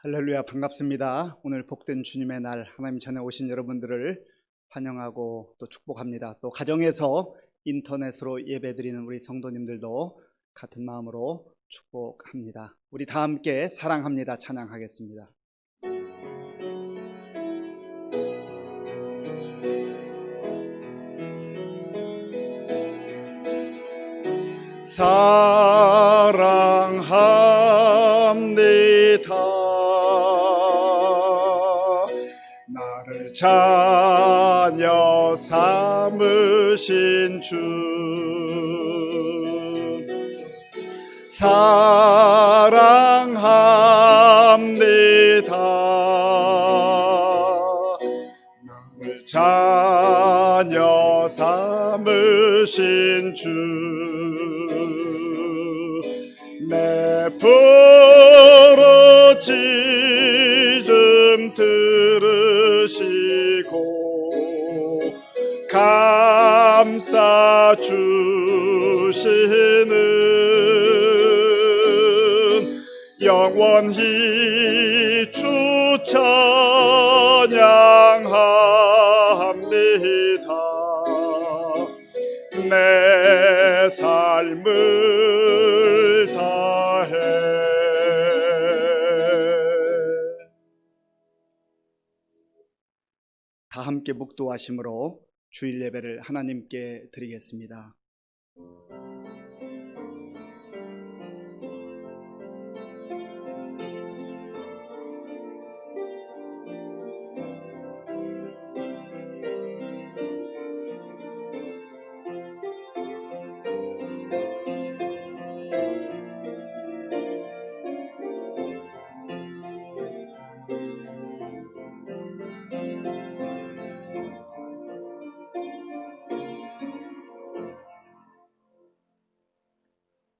할렐루야, 반갑습니다. 오늘 복된 주님의 날 하나님 전에 오신 여러분들을 환영하고 또 축복합니다. 또 가정에서 인터넷으로 예배드리는 우리 성도님들도 같은 마음으로 축복합니다. 우리 다 함께 사랑합니다 찬양하겠습니다. 사랑합니다. 나를 자녀 삼으신 주 사랑합니다. 나를 자녀 삼으신 주 내 부르짖음 들으시고 감싸 주시는 영원히 주 찬양합니다. 내 삶을 다해 다 함께 묵도하심으로 주일 예배를 하나님께 드리겠습니다.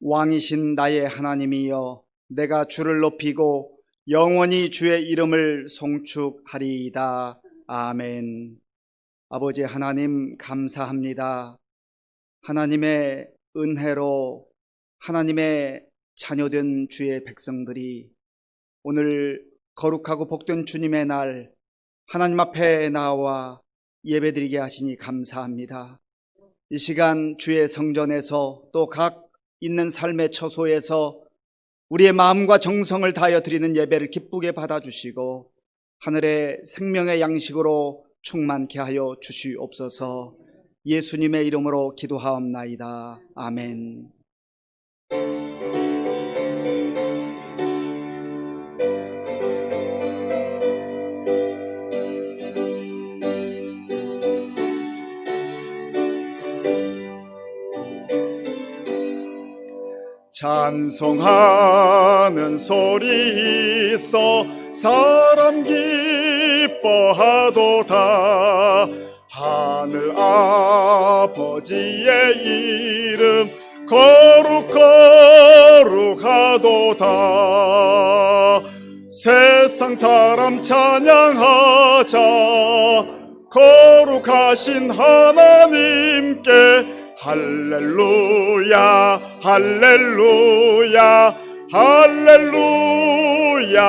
왕이신 나의 하나님이여, 내가 주를 높이고 영원히 주의 이름을 송축하리이다. 아멘. 아버지 하나님 감사합니다. 하나님의 은혜로 하나님의 자녀된 주의 백성들이 오늘 거룩하고 복된 주님의 날 하나님 앞에 나와 예배드리게 하시니 감사합니다. 이 시간 주의 성전에서 또 각 있는 삶의 처소에서 우리의 마음과 정성을 다하여 드리는 예배를 기쁘게 받아주시고 하늘의 생명의 양식으로 충만케 하여 주시옵소서. 예수님의 이름으로 기도하옵나이다. 아멘. 찬송하는 소리 있어 사람 기뻐하도다. 하늘 아버지의 이름 거룩하도다. 세상 사람 찬양하자. 거룩하신 하나님께 할렐루야 할렐루야 할렐루야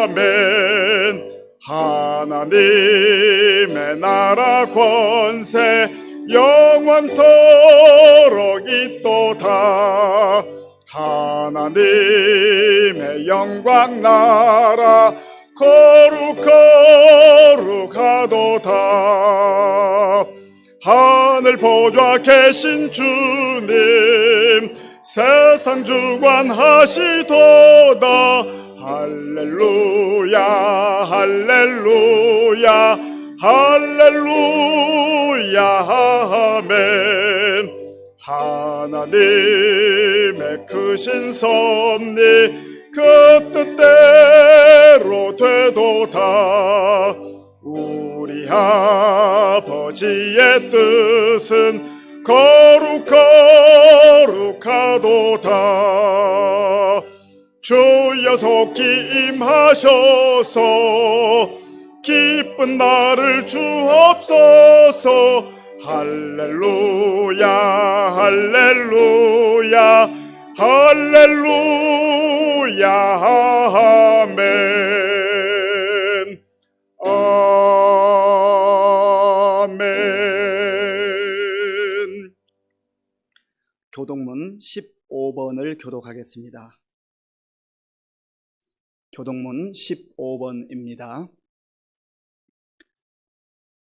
아멘. 하나님의 나라 권세 영원토록 있도다. 하나님의 영광 나라 거룩하도다. 하늘 보좌 계신 주님 세상 주관하시도다. 할렐루야 할렐루야 할렐루야 아멘. 하나님의 크신 섭리 그 뜻대로 되도다. 우리 아버지의 뜻은 거룩하도다. 주여 속히 임하셔서 기쁜 날을 주옵소서. 할렐루야 할렐루야 할렐루야 아멘. 15번을 교독하겠습니다. 교독문 15번입니다.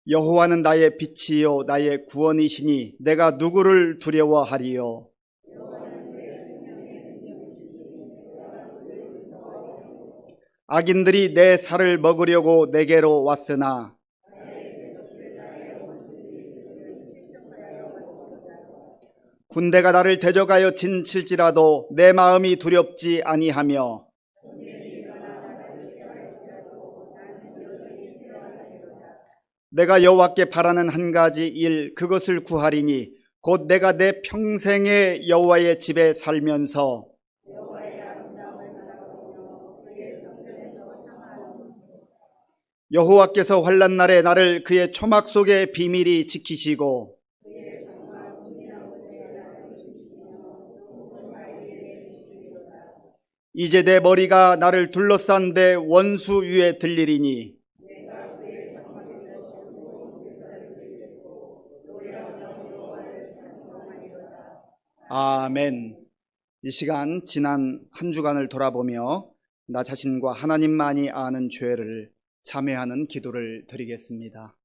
여호와는 나의 빛이요 나의 구원이시니 내가 누구를 두려워하리요. 악인들이 내 살을 먹으려고 내게로 왔으나 군대가 나를 대적하여 진칠지라도 내 마음이 두렵지 아니하며 내가 여호와께 바라는 한 가지 일 그것을 구하리니 곧 내가 내 평생에 여호와의 집에 살면서 여호와께서 환난 날에 나를 그의 초막 속에 비밀히 지키시고 이제 내 머리가 나를 둘러싼 데 원수 위에 들리리니 아멘. 이 시간 지난 한 주간을 돌아보며 나 자신과 하나님만이 아는 죄를 참회하는 기도를 드리겠습니다.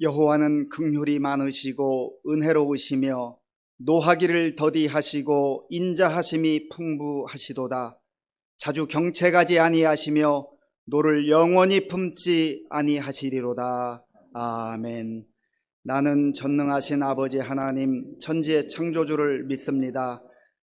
여호와는 긍휼이 많으시고 은혜로우시며 노하기를 더디하시고 인자하심이 풍부하시도다. 자주 경채가지 아니하시며 노를 영원히 품지 아니하시리로다. 아멘. 나는 전능하신 아버지 하나님 천지의 창조주를 믿습니다.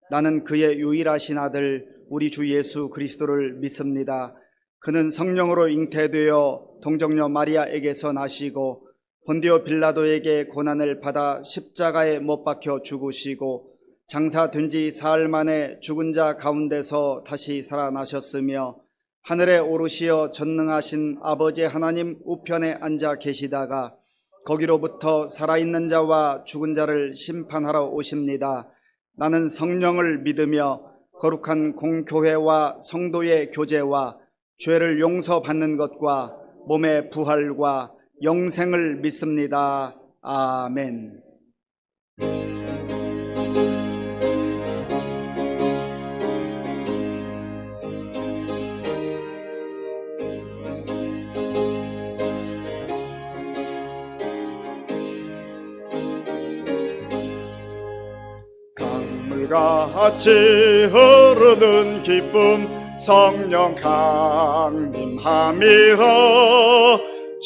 나는 그의 유일하신 아들 우리 주 예수 그리스도를 믿습니다. 그는 성령으로 잉태되어 동정녀 마리아에게서 나시고 본디오 빌라도에게 고난을 받아 십자가에 못 박혀 죽으시고 장사된 지 사흘 만에 죽은 자 가운데서 다시 살아나셨으며 하늘에 오르시어 전능하신 아버지 하나님 우편에 앉아 계시다가 거기로부터 살아있는 자와 죽은 자를 심판하러 오십니다. 나는 성령을 믿으며 거룩한 공교회와 성도의 교제와 죄를 용서받는 것과 몸의 부활과 영생을 믿습니다. 아멘. 강물같이 흐르는 기쁨 성령 강림함이라.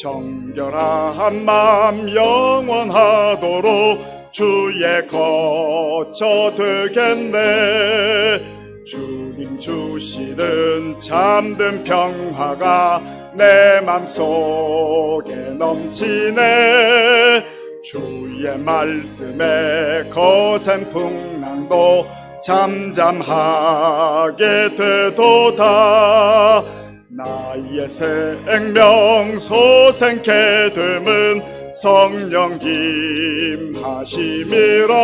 정결한 맘 영원하도록 주의 거처 되겠네. 주님 주시는 참된 평화가 내 맘속에 넘치네. 주의 말씀에 거센 풍랑도 잠잠하게 되도다. 나의 생명 소생케 됨은 성령 임하심이라.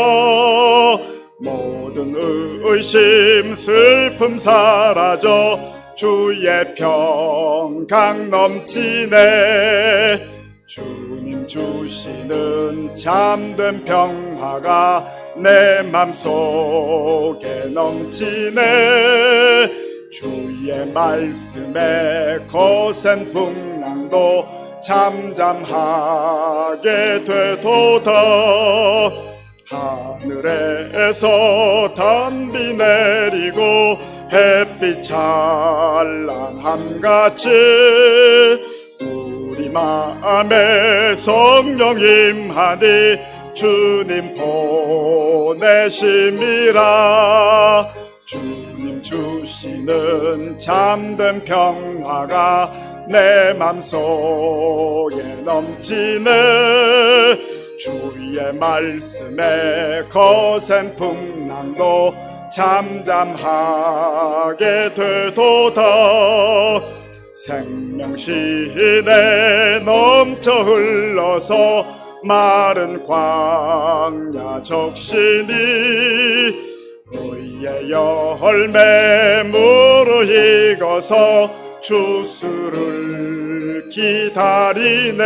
모든 의심 슬픔 사라져 주의 평강 넘치네. 주님 주시는 참된 평화가 내 맘속에 넘치네. 주의 말씀에 거센 풍랑도 잠잠하게 되도다. 하늘에서 단비 내리고 햇빛 찬란함같이 우리 마음에 성령 임하니 주님 보내심이라. 주님 주시는 참된 평화가 내 맘속에 넘치네. 주의 말씀에 거센 풍랑도 잠잠하게 되도다. 생명신에 넘쳐 흘러서 마른 광야 적시니 의의 열매 무르익어서 주수를 기다리네.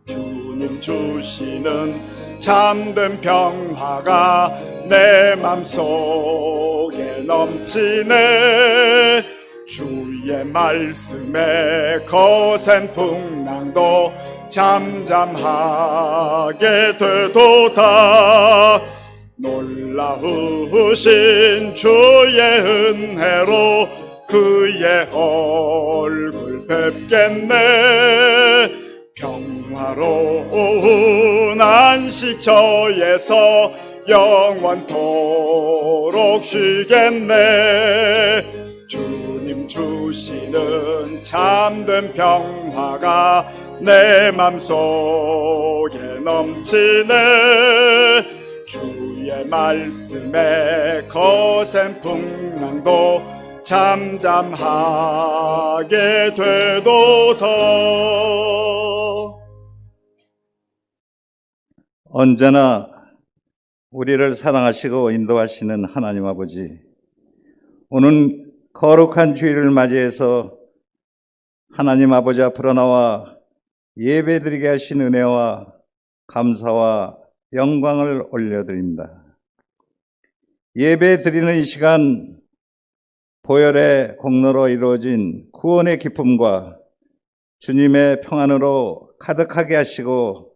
주님 주시는 참된 평화가 내 맘속에 넘치네. 주의 말씀에 거센 풍랑도 잠잠하게 되도다. 놀라우신 주의 은혜로 그의 얼굴 뵙겠네. 평화로운 안식처에서 영원토록 쉬겠네. 주님 주시는 참된 평화가 내 맘속에 넘치네. 주의 말씀에 거센 풍랑도 잠잠하게 되도다. 언제나 우리를 사랑하시고 인도하시는 하나님 아버지, 오늘 거룩한 주일을 맞이해서 하나님 아버지 앞으로 나와 예배드리게 하신 은혜와 감사와 영광을 올려드립니다. 예배드리는 이 시간, 보혈의 공로로 이루어진 구원의 기쁨과 주님의 평안으로 가득하게 하시고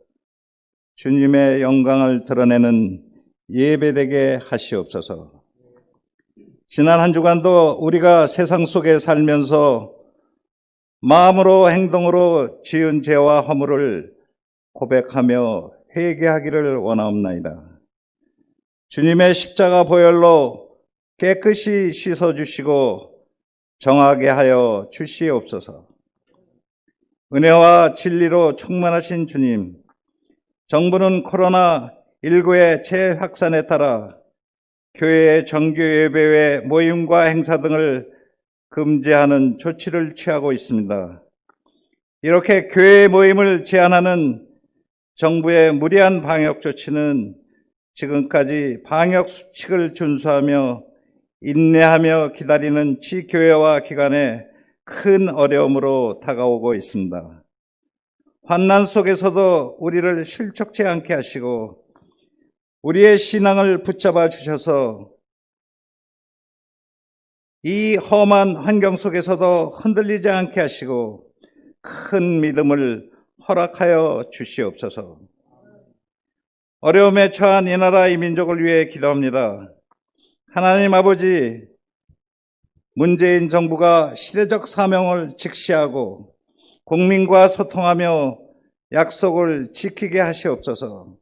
주님의 영광을 드러내는 예배되게 하시옵소서. 지난 한 주간도 우리가 세상 속에 살면서 마음으로 행동으로 지은 죄와 허물을 고백하며 회개하기를 원하옵나이다. 주님의 십자가 보혈로 깨끗이 씻어주시고 정하게 하여 주시옵소서. 은혜와 진리로 충만하신 주님, 정부는 코로나19의 재확산에 따라 교회의 정규 예배회 모임과 행사 등을 금지하는 조치를 취하고 있습니다. 이렇게 교회 모임을 제한하는 정부의 무리한 방역 조치는 지금까지 방역 수칙을 준수하며 인내하며 기다리는 지교회와 기관에 큰 어려움으로 다가오고 있습니다. 환난 속에서도 우리를 실족치 않게 하시고 우리의 신앙을 붙잡아 주셔서 이 험한 환경 속에서도 흔들리지 않게 하시고 큰 믿음을 허락하여 주시옵소서. 어려움에 처한 이 나라 이 민족을 위해 기도합니다. 하나님 아버지, 문재인 정부가 시대적 사명을 직시하고 국민과 소통하며 약속을 지키게 하시옵소서.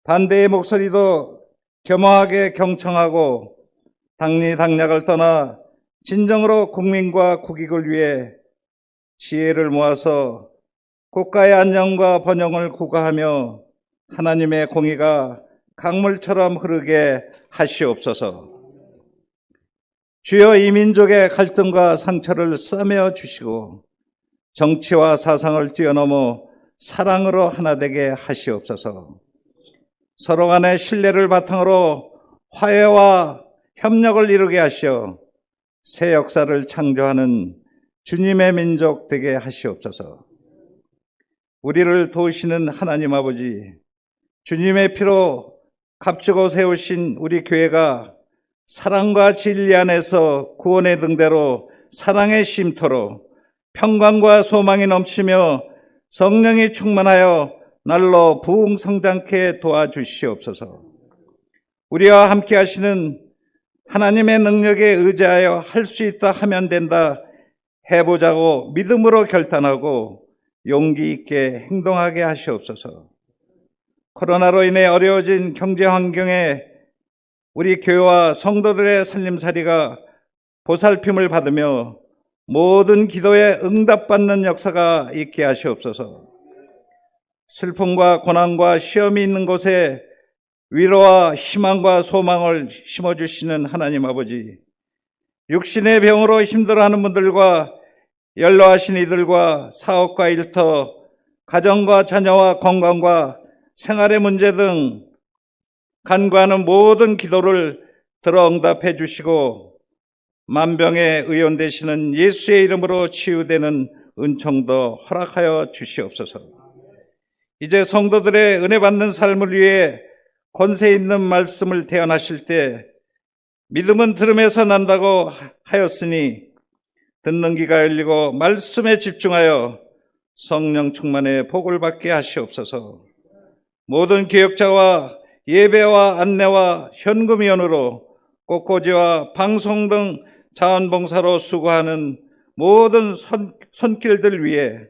반대의 목소리도 겸허하게 경청하고 당리당략을 떠나 진정으로 국민과 국익을 위해 지혜를 모아서 국가의 안녕과 번영을 구가하며 하나님의 공의가 강물처럼 흐르게 하시옵소서. 주여, 이 민족의 갈등과 상처를 싸매어 주시고 정치와 사상을 뛰어넘어 사랑으로 하나 되게 하시옵소서. 서로 간의 신뢰를 바탕으로 화해와 협력을 이루게 하시어 새 역사를 창조하는 주님의 민족 되게 하시옵소서. 우리를 도우시는 하나님 아버지, 주님의 피로 값지고 세우신 우리 교회가 사랑과 진리 안에서 구원의 등대로 사랑의 쉼터로 평강과 소망이 넘치며 성령이 충만하여 날로 부흥성장케 도와주시옵소서. 우리와 함께 하시는 하나님의 능력에 의지하여 할 수 있다 하면 된다 해보자고 믿음으로 결단하고 용기 있게 행동하게 하시옵소서. 코로나로 인해 어려워진 경제 환경에 우리 교회와 성도들의 살림살이가 보살핌을 받으며 모든 기도에 응답받는 역사가 있게 하시옵소서. 슬픔과 고난과 시험이 있는 곳에 위로와 희망과 소망을 심어주시는 하나님 아버지, 육신의 병으로 힘들어하는 분들과 연로하신 이들과 사업과 일터, 가정과 자녀와 건강과 생활의 문제 등 간구하는 모든 기도를 들어 응답해 주시고 만병의 의원 되시는 예수의 이름으로 치유되는 은총도 허락하여 주시옵소서. 이제 성도들의 은혜 받는 삶을 위해 권세 있는 말씀을 대언하실 때 믿음은 들음에서 난다고 하였으니 듣는 귀가 열리고 말씀에 집중하여 성령 충만의 복을 받게 하시옵소서. 모든 기역자와 예배와 안내와 현금위원으로 꽃꽂이와 방송 등 자원봉사로 수고하는 모든 손길들 위해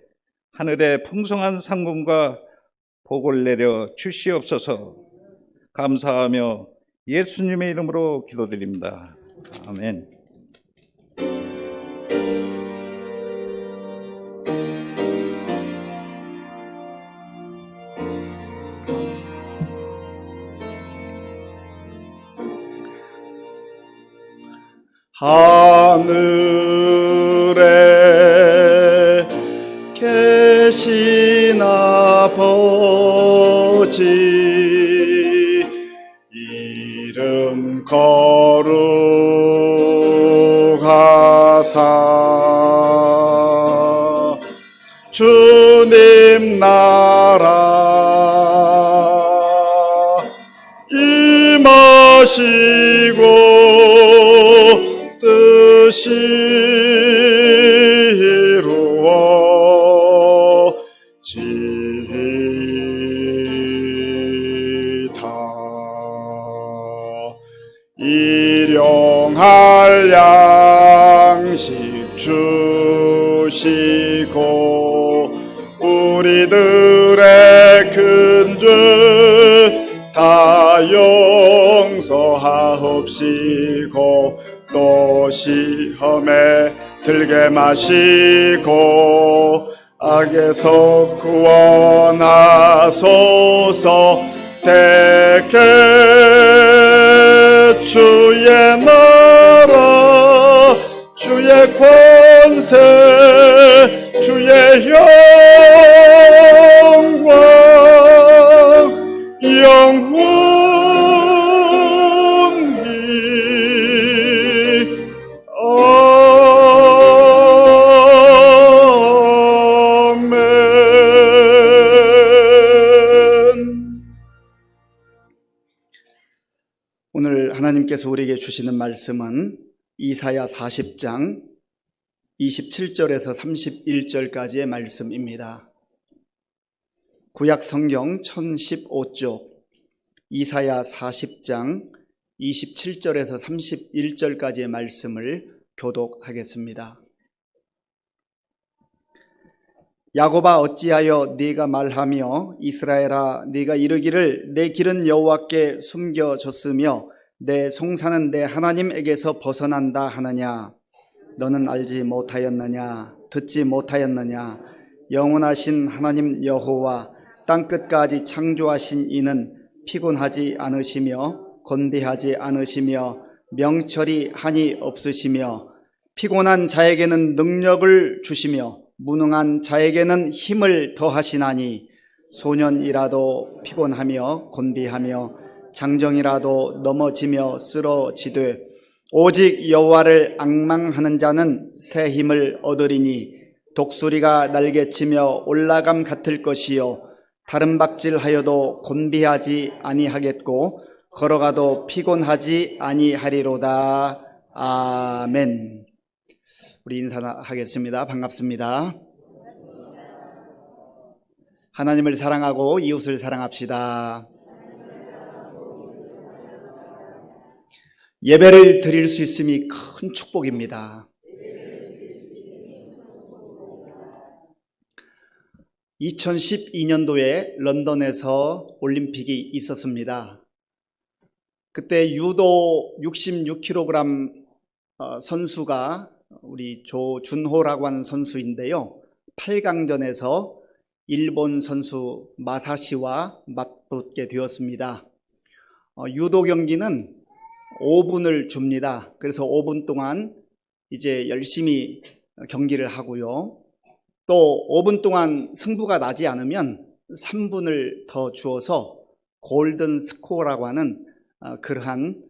하늘의 풍성한 상금과 복을 내려 주시옵소서. 감사하며 예수님의 이름으로 기도드립니다. 아멘. 하늘에 계신 아버지 이름 거룩하사 주님 나라 임하시고 뜻이 이루어지다. 일용할 양식 주시고 우리들의 큰 죄 다 용서하옵시고 또 시험에 들게 마시고 악에서 구원하소서. 대개 주의 나라 주의 권세 주의 영광 영원히 아멘. 오늘 하나님께서 우리에게 주시는 말씀은 이사야 40장 27절에서 31절까지의 말씀입니다. 구약 성경 1015쪽 이사야 40장 27절에서 31절까지의 말씀을 교독하겠습니다. 야곱아 어찌하여 네가 말하며 이스라엘아 네가 이르기를 내 길은 여호와께 숨겨졌으며 내 송사는 내 하나님에게서 벗어난다 하느냐. 너는 알지 못하였느냐 듣지 못하였느냐. 영원하신 하나님 여호와 땅끝까지 창조하신 이는 피곤하지 않으시며 건배하지 않으시며 명철이 한이 없으시며 피곤한 자에게는 능력을 주시며 무능한 자에게는 힘을 더하시나니 소년이라도 피곤하며 곤비하며 장정이라도 넘어지며 쓰러지되 오직 여호와를 앙망하는 자는 새 힘을 얻으리니 독수리가 날개치며 올라감 같을 것이요 다른 박질하여도 곤비하지 아니하겠고 걸어가도 피곤하지 아니하리로다. 아멘. 우리 인사하겠습니다. 반갑습니다. 하나님을 사랑하고 이웃을 사랑합시다. 예배를 드릴 수 있음이 큰 축복입니다. 2012년도에 런던에서 올림픽이 있었습니다. 그때 유도 66kg 선수가 우리 조준호라고 하는 선수인데요. 8강전에서 일본 선수 마사시와 맞붙게 되었습니다. 유도 경기는 5분을 줍니다. 그래서 5분 동안 이제 열심히 경기를 하고요. 또 5분 동안 승부가 나지 않으면 3분을 더 주어서 골든 스코어라고 하는 그러한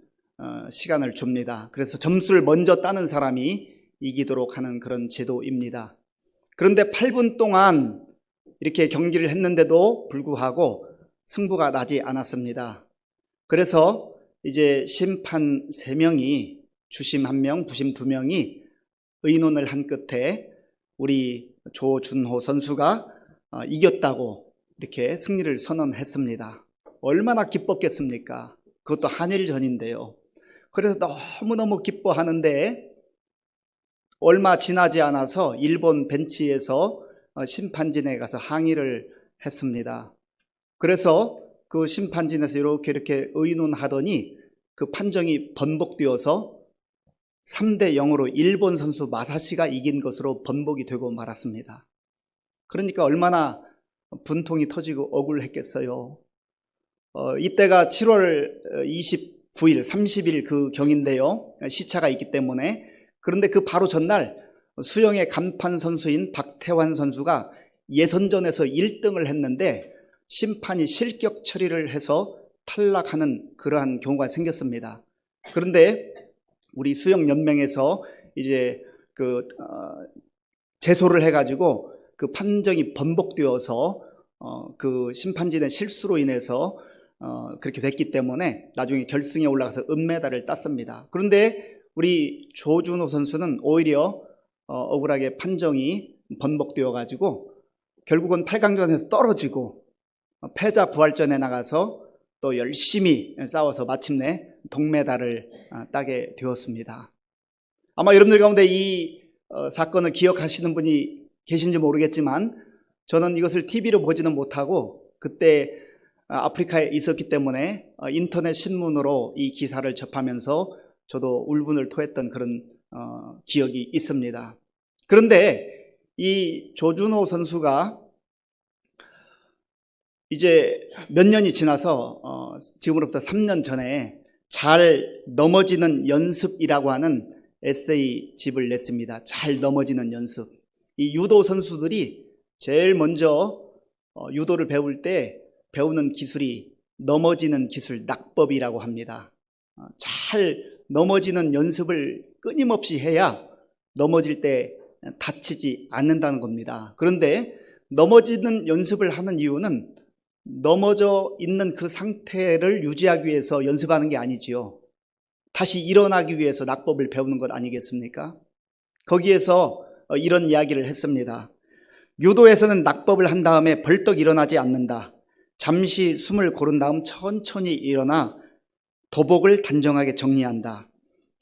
시간을 줍니다. 그래서 점수를 먼저 따는 사람이 이기도록 하는 그런 제도입니다. 그런데 8분 동안 이렇게 경기를 했는데도 불구하고 승부가 나지 않았습니다. 그래서 이제 심판 3명이, 주심 1명, 부심 2명이 의논을 한 끝에 우리 조준호 선수가 이겼다고 이렇게 승리를 선언했습니다. 얼마나 기뻤겠습니까? 그것도 한일전인데요. 그래서 너무너무 기뻐하는데 얼마 지나지 않아서 일본 벤치에서 심판진에 가서 항의를 했습니다. 그래서 그 심판진에서 이렇게 의논하더니 그 판정이 번복되어서 3대 0으로 일본 선수 마사시가 이긴 것으로 번복이 되고 말았습니다. 그러니까 얼마나 분통이 터지고 억울했겠어요. 이때가 7월 29일, 30일 그 경인데요. 시차가 있기 때문에. 그런데 그 바로 전날 수영의 간판 선수인 박태환 선수가 예선전에서 1등을 했는데 심판이 실격 처리를 해서 탈락하는 그러한 경우가 생겼습니다. 그런데 우리 수영연맹에서 이제 제소를 해가지고 그 판정이 번복되어서 그 심판진의 실수로 인해서 그렇게 됐기 때문에 나중에 결승에 올라가서 은메달을 땄습니다. 그런데 우리 조준호 선수는 오히려 억울하게 판정이 번복되어가지고 결국은 8강전에서 떨어지고 패자 부활전에 나가서 또 열심히 싸워서 마침내 동메달을 따게 되었습니다. 아마 여러분들 가운데 이 사건을 기억하시는 분이 계신지 모르겠지만 저는 이것을 TV로 보지는 못하고 그때 아프리카에 있었기 때문에 인터넷 신문으로 이 기사를 접하면서 저도 울분을 토했던 그런 기억이 있습니다. 그런데 이 조준호 선수가 이제 몇 년이 지나서 지금으로부터 3년 전에 잘 넘어지는 연습이라고 하는 에세이집을 냈습니다. 잘 넘어지는 연습. 이 유도 선수들이 제일 먼저 유도를 배울 때 배우는 기술이 넘어지는 기술, 낙법이라고 합니다. 잘 넘어지는 연습을 끊임없이 해야 넘어질 때 다치지 않는다는 겁니다. 그런데 넘어지는 연습을 하는 이유는 넘어져 있는 그 상태를 유지하기 위해서 연습하는 게 아니지요. 다시 일어나기 위해서 낙법을 배우는 것 아니겠습니까? 거기에서 이런 이야기를 했습니다. 유도에서는 낙법을 한 다음에 벌떡 일어나지 않는다. 잠시 숨을 고른 다음 천천히 일어나 도복을 단정하게 정리한다.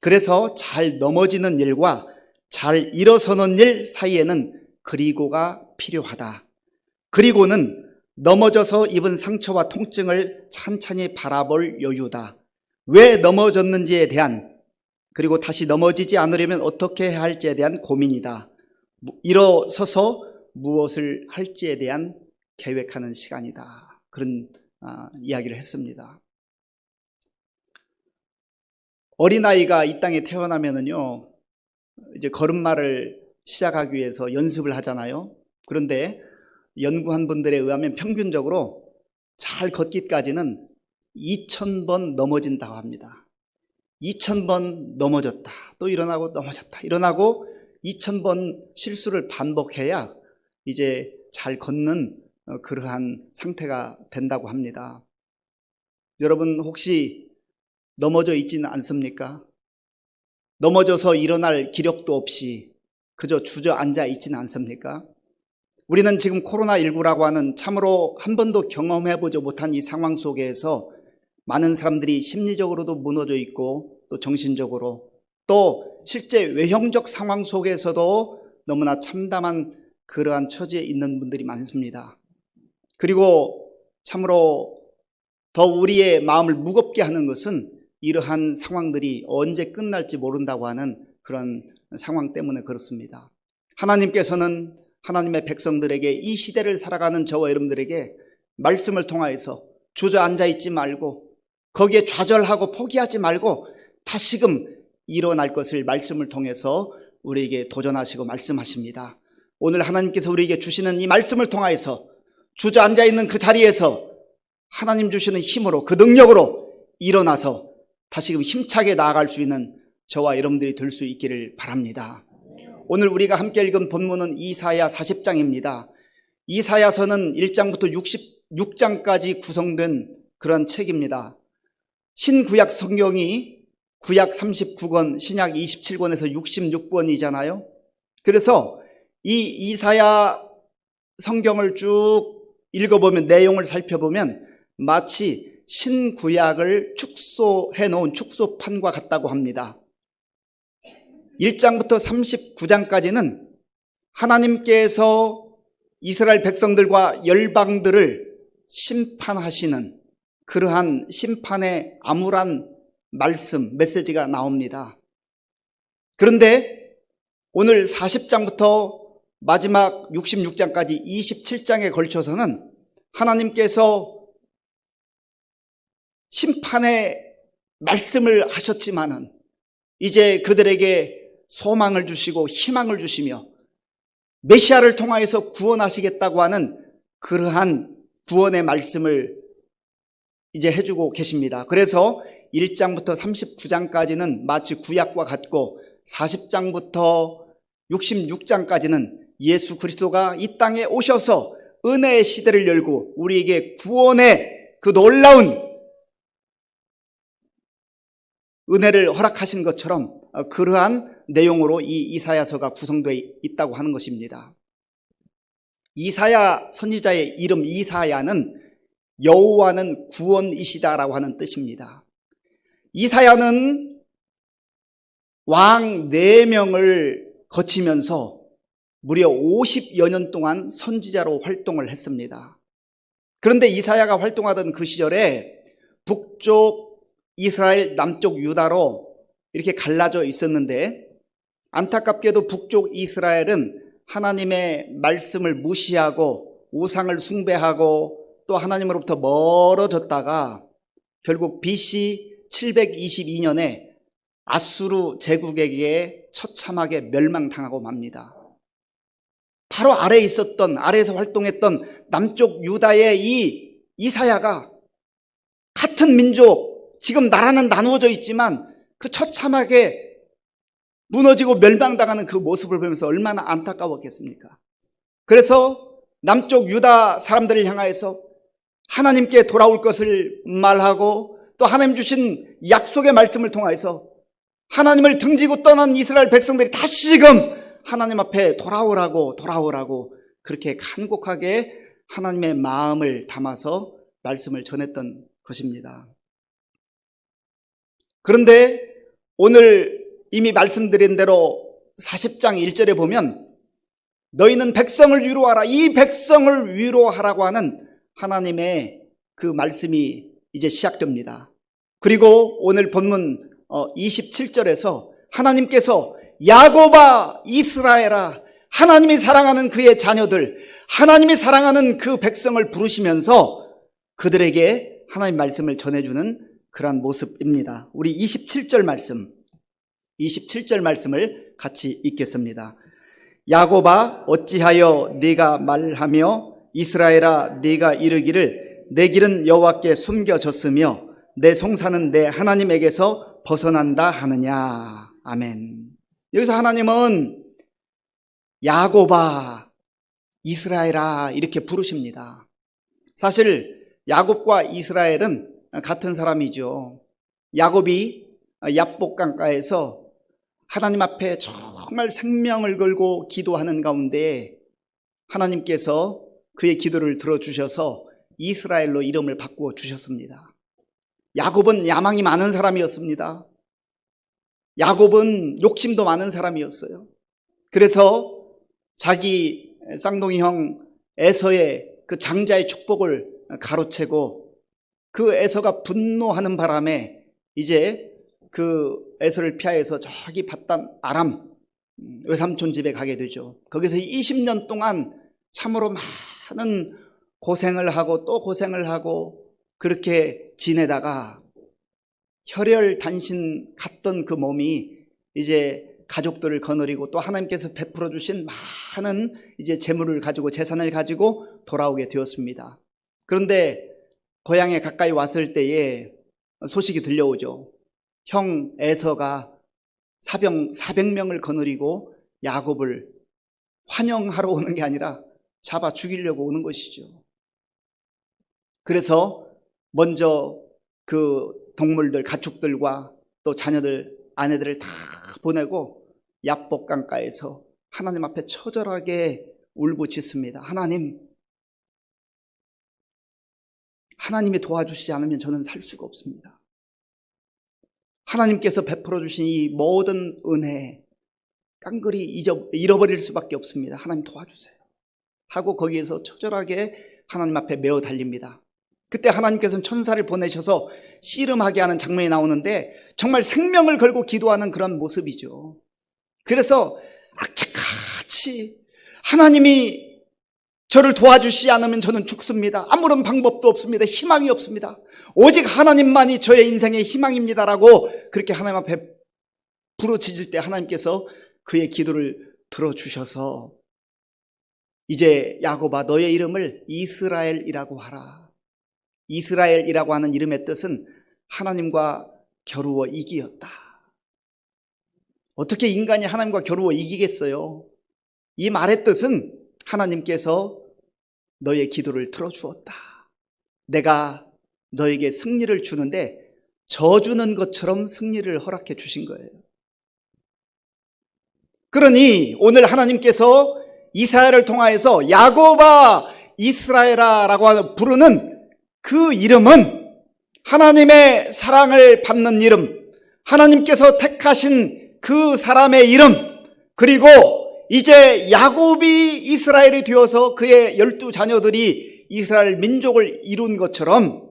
그래서 잘 넘어지는 일과 잘 일어서는 일 사이에는 그리고가 필요하다. 그리고는 넘어져서 입은 상처와 통증을 찬찬히 바라볼 여유다. 왜 넘어졌는지에 대한, 그리고 다시 넘어지지 않으려면 어떻게 해야 할지에 대한 고민이다. 일어서서 무엇을 할지에 대한 계획하는 시간이다. 그런 이야기를 했습니다. 어린아이가 이 땅에 태어나면은요, 이제 걸음마를 시작하기 위해서 연습을 하잖아요. 그런데 연구한 분들에 의하면 평균적으로 잘 걷기까지는 2000번 넘어진다고 합니다. 2000번 넘어졌다. 또 일어나고 넘어졌다. 일어나고 2000번 실수를 반복해야 이제 잘 걷는 그러한 상태가 된다고 합니다. 여러분 혹시 넘어져 있지는 않습니까? 넘어져서 일어날 기력도 없이 그저 주저앉아 있지는 않습니까? 우리는 지금 코로나19라고 하는 참으로 한 번도 경험해보지 못한 이 상황 속에서 많은 사람들이 심리적으로도 무너져 있고 또 정신적으로 또 실제 외형적 상황 속에서도 너무나 참담한 그러한 처지에 있는 분들이 많습니다. 그리고 참으로 더 우리의 마음을 무겁게 하는 것은 이러한 상황들이 언제 끝날지 모른다고 하는 그런 상황 때문에 그렇습니다. 하나님께서는 하나님의 백성들에게 이 시대를 살아가는 저와 여러분들에게 말씀을 통하여서 주저앉아 있지 말고 거기에 좌절하고 포기하지 말고 다시금 일어날 것을 말씀을 통해서 우리에게 도전하시고 말씀하십니다. 오늘 하나님께서 우리에게 주시는 이 말씀을 통하여서 주저앉아 있는 그 자리에서 하나님 주시는 힘으로 그 능력으로 일어나서 다시금 힘차게 나아갈 수 있는 저와 여러분들이 될 수 있기를 바랍니다. 오늘 우리가 함께 읽은 본문은 이사야 40장입니다. 이사야서는 1장부터 66장까지 구성된 그런 책입니다. 신구약 성경이 구약 39권, 신약 27권에서 66권이잖아요. 그래서 이 이사야 성경을 쭉 읽어보면 내용을 살펴보면 마치 신구약을 축소해 놓은 축소판과 같다고 합니다. 1장부터 39장까지는 하나님께서 이스라엘 백성들과 열방들을 심판하시는 그러한 심판의 암울한 말씀, 메시지가 나옵니다. 그런데 오늘 40장부터 마지막 66장까지 27장에 걸쳐서는 하나님께서 심판의 말씀을 하셨지만은 이제 그들에게 소망을 주시고 희망을 주시며 메시아를 통하여서 구원하시겠다고 하는 그러한 구원의 말씀을 이제 해주고 계십니다. 그래서 1장부터 39장까지는 마치 구약과 같고 40장부터 66장까지는 예수 그리스도가 이 땅에 오셔서 은혜의 시대를 열고 우리에게 구원의 그 놀라운 은혜를 허락하신 것처럼 그러한 내용으로 이 이사야서가 구성되어 있다고 하는 것입니다. 이사야 선지자의 이름 이사야는 여호와는 구원이시다라고 하는 뜻입니다. 이사야는 왕 4명을 거치면서 무려 50여 년 동안 선지자로 활동을 했습니다. 그런데 이사야가 활동하던 그 시절에 북쪽 이스라엘, 남쪽 유다로 이렇게 갈라져 있었는데 안타깝게도 북쪽 이스라엘은 하나님의 말씀을 무시하고 우상을 숭배하고 또 하나님으로부터 멀어졌다가 결국 BC 722년에 아수르 제국에게 처참하게 멸망당하고 맙니다. 바로 아래에 있었던, 아래에서 활동했던 남쪽 유다의 이 이사야가 같은 민족, 지금 나라는 나누어져 있지만 그 처참하게 무너지고 멸망당하는 그 모습을 보면서 얼마나 안타까웠겠습니까? 그래서 남쪽 유다 사람들을 향하여서 하나님께 돌아올 것을 말하고 또 하나님 주신 약속의 말씀을 통하여서 하나님을 등지고 떠난 이스라엘 백성들이 다시금 하나님 앞에 돌아오라고 그렇게 간곡하게 하나님의 마음을 담아서 말씀을 전했던 것입니다. 그런데 오늘 이미 말씀드린 대로 40장 1절에 보면 너희는 백성을 위로하라, 이 백성을 위로하라고 하는 하나님의 그 말씀이 이제 시작됩니다. 그리고 오늘 본문 27절에서 하나님께서 야곱아 이스라엘아, 하나님이 사랑하는 그의 자녀들, 하나님이 사랑하는 그 백성을 부르시면서 그들에게 하나님 말씀을 전해주는 그러한 모습입니다. 우리 27절 말씀을 같이 읽겠습니다. 야곱아 어찌하여 네가 말하며 이스라엘아 네가 이르기를 내 길은 여호와께 숨겨졌으며 내 송사는 내 하나님에게서 벗어난다 하느냐. 아멘. 여기서 하나님은 야곱아, 이스라엘아 이렇게 부르십니다. 사실 야곱과 이스라엘은 같은 사람이죠. 야곱이 야복강가에서 하나님 앞에 정말 생명을 걸고 기도하는 가운데 하나님께서 그의 기도를 들어주셔서 이스라엘로 이름을 바꾸어 주셨습니다. 야곱은 야망이 많은 사람이었습니다. 야곱은 욕심도 많은 사람이었어요. 그래서 자기 쌍둥이 형 에서의 그 장자의 축복을 가로채고 그 에서가 분노하는 바람에 이제 그 에서를 피하여서 저기 밧단 아람 외삼촌 집에 가게 되죠. 거기서 20년 동안 참으로 많은 고생을 하고 또 고생을 하고 그렇게 지내다가 혈혈단신 갔던 그 몸이 이제 가족들을 거느리고 또 하나님께서 베풀어 주신 많은 이제 재물을 가지고 재산을 가지고 돌아오게 되었습니다. 그런데 고향에 가까이 왔을 때에 소식이 들려오죠. 형 에서가 사병 400명을 거느리고 야곱을 환영하러 오는 게 아니라 잡아 죽이려고 오는 것이죠. 그래서 먼저 그 동물들, 가축들과 또 자녀들, 아내들을 다 보내고 야복강가에서 하나님 앞에 처절하게 울부짖습니다. 하나님이 도와주시지 않으면 저는 살 수가 없습니다. 하나님께서 베풀어 주신 이 모든 은혜 깡그리 잃어버릴 수밖에 없습니다. 하나님 도와주세요 하고 거기에서 처절하게 하나님 앞에 메어 달립니다. 그때 하나님께서는 천사를 보내셔서 씨름하게 하는 장면이 나오는데 정말 생명을 걸고 기도하는 그런 모습이죠. 그래서 악착같이 하나님이 저를 도와주시지 않으면 저는 죽습니다. 아무런 방법도 없습니다. 희망이 없습니다. 오직 하나님만이 저의 인생의 희망입니다라고 그렇게 하나님 앞에 부르짖을 때 하나님께서 그의 기도를 들어주셔서 이제 야곱아 너의 이름을 이스라엘이라고 하라. 이스라엘이라고 하는 이름의 뜻은 하나님과 겨루어 이기었다. 어떻게 인간이 하나님과 겨루어 이기겠어요? 이 말의 뜻은 하나님께서 너의 기도를 들어주었다. 내가 너에게 승리를 주는데 져주는 것처럼 승리를 허락해 주신 거예요. 그러니 오늘 하나님께서 이스라엘을 통하여서 야곱아 이스라엘아 라고 부르는 그 이름은 하나님의 사랑을 받는 이름, 하나님께서 택하신 그 사람의 이름, 그리고 이제 야곱이 이스라엘이 되어서 그의 12자녀들이 이스라엘 민족을 이룬 것처럼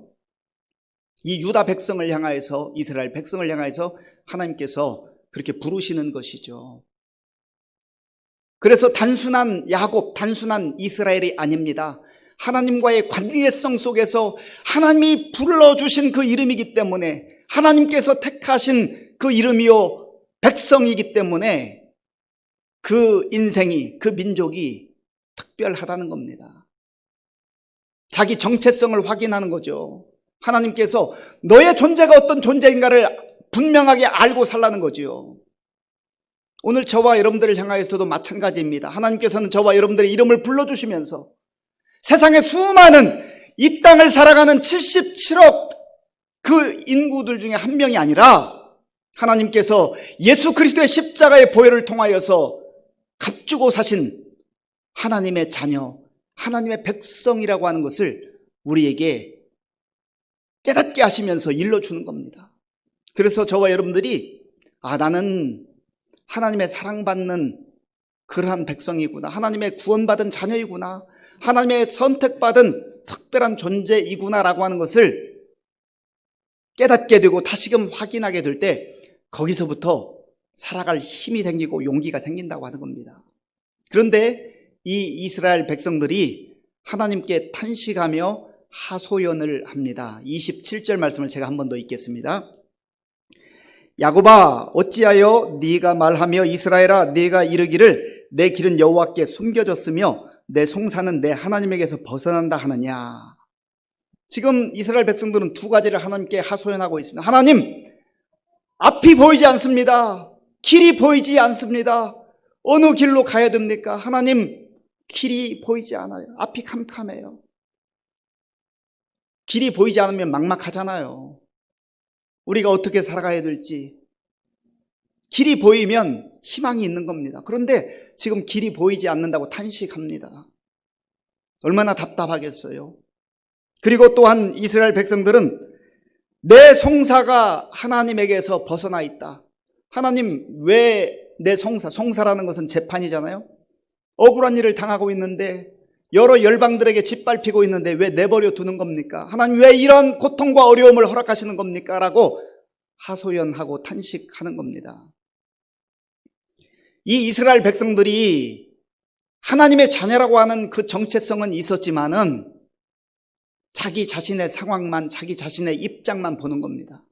이 유다 백성을 향하여서 이스라엘 백성을 향하여서 하나님께서 그렇게 부르시는 것이죠. 그래서 단순한 야곱, 단순한 이스라엘이 아닙니다. 하나님과의 관계성 속에서 하나님이 불러주신 그 이름이기 때문에 하나님께서 택하신 그 이름이요 백성이기 때문에 그 인생이, 그 민족이 특별하다는 겁니다. 자기 정체성을 확인하는 거죠. 하나님께서 너의 존재가 어떤 존재인가를 분명하게 알고 살라는 거죠. 오늘 저와 여러분들을 향하여서도 마찬가지입니다. 하나님께서는 저와 여러분들의 이름을 불러주시면서 세상의 수많은 이 땅을 살아가는 77억 그 인구들 중에 한 명이 아니라 하나님께서 예수 그리스도의 십자가의 보혈을 통하여서 값주고 사신 하나님의 자녀, 하나님의 백성이라고 하는 것을 우리에게 깨닫게 하시면서 일러주는 겁니다. 그래서 저와 여러분들이 나는 하나님의 사랑받는 그러한 백성이구나, 하나님의 구원받은 자녀이구나, 하나님의 선택받은 특별한 존재이구나라고 하는 것을 깨닫게 되고 다시금 확인하게 될 때 거기서부터 살아갈 힘이 생기고 용기가 생긴다고 하는 겁니다. 그런데 이 이스라엘 백성들이 하나님께 탄식하며 하소연을 합니다. 27절 말씀을 제가 한 번 더 읽겠습니다. 야곱아 어찌하여 네가 말하며 이스라엘아 네가 이르기를 내 길은 여호와께 숨겨졌으며 내 송사는 내 하나님에게서 벗어난다 하느냐. 지금 이스라엘 백성들은 두 가지를 하나님께 하소연하고 있습니다. 하나님, 앞이 보이지 않습니다. 길이 보이지 않습니다. 어느 길로 가야 됩니까? 하나님, 길이 보이지 않아요. 앞이 캄캄해요. 길이 보이지 않으면 막막하잖아요. 우리가 어떻게 살아가야 될지. 길이 보이면 희망이 있는 겁니다. 그런데 지금 길이 보이지 않는다고 탄식합니다. 얼마나 답답하겠어요. 그리고 또한 이스라엘 백성들은 내 송사가 하나님에게서 벗어나 있다. 하나님, 왜 내 송사라는 것은 재판이잖아요. 억울한 일을 당하고 있는데, 여러 열방들에게 짓밟히고 있는데 왜 내버려 두는 겁니까? 하나님, 왜 이런 고통과 어려움을 허락하시는 겁니까? 라고 하소연하고 탄식하는 겁니다. 이 이스라엘 백성들이 하나님의 자녀라고 하는 그 정체성은 있었지만은 자기 자신의 상황만, 자기 자신의 입장만 보는 겁니다.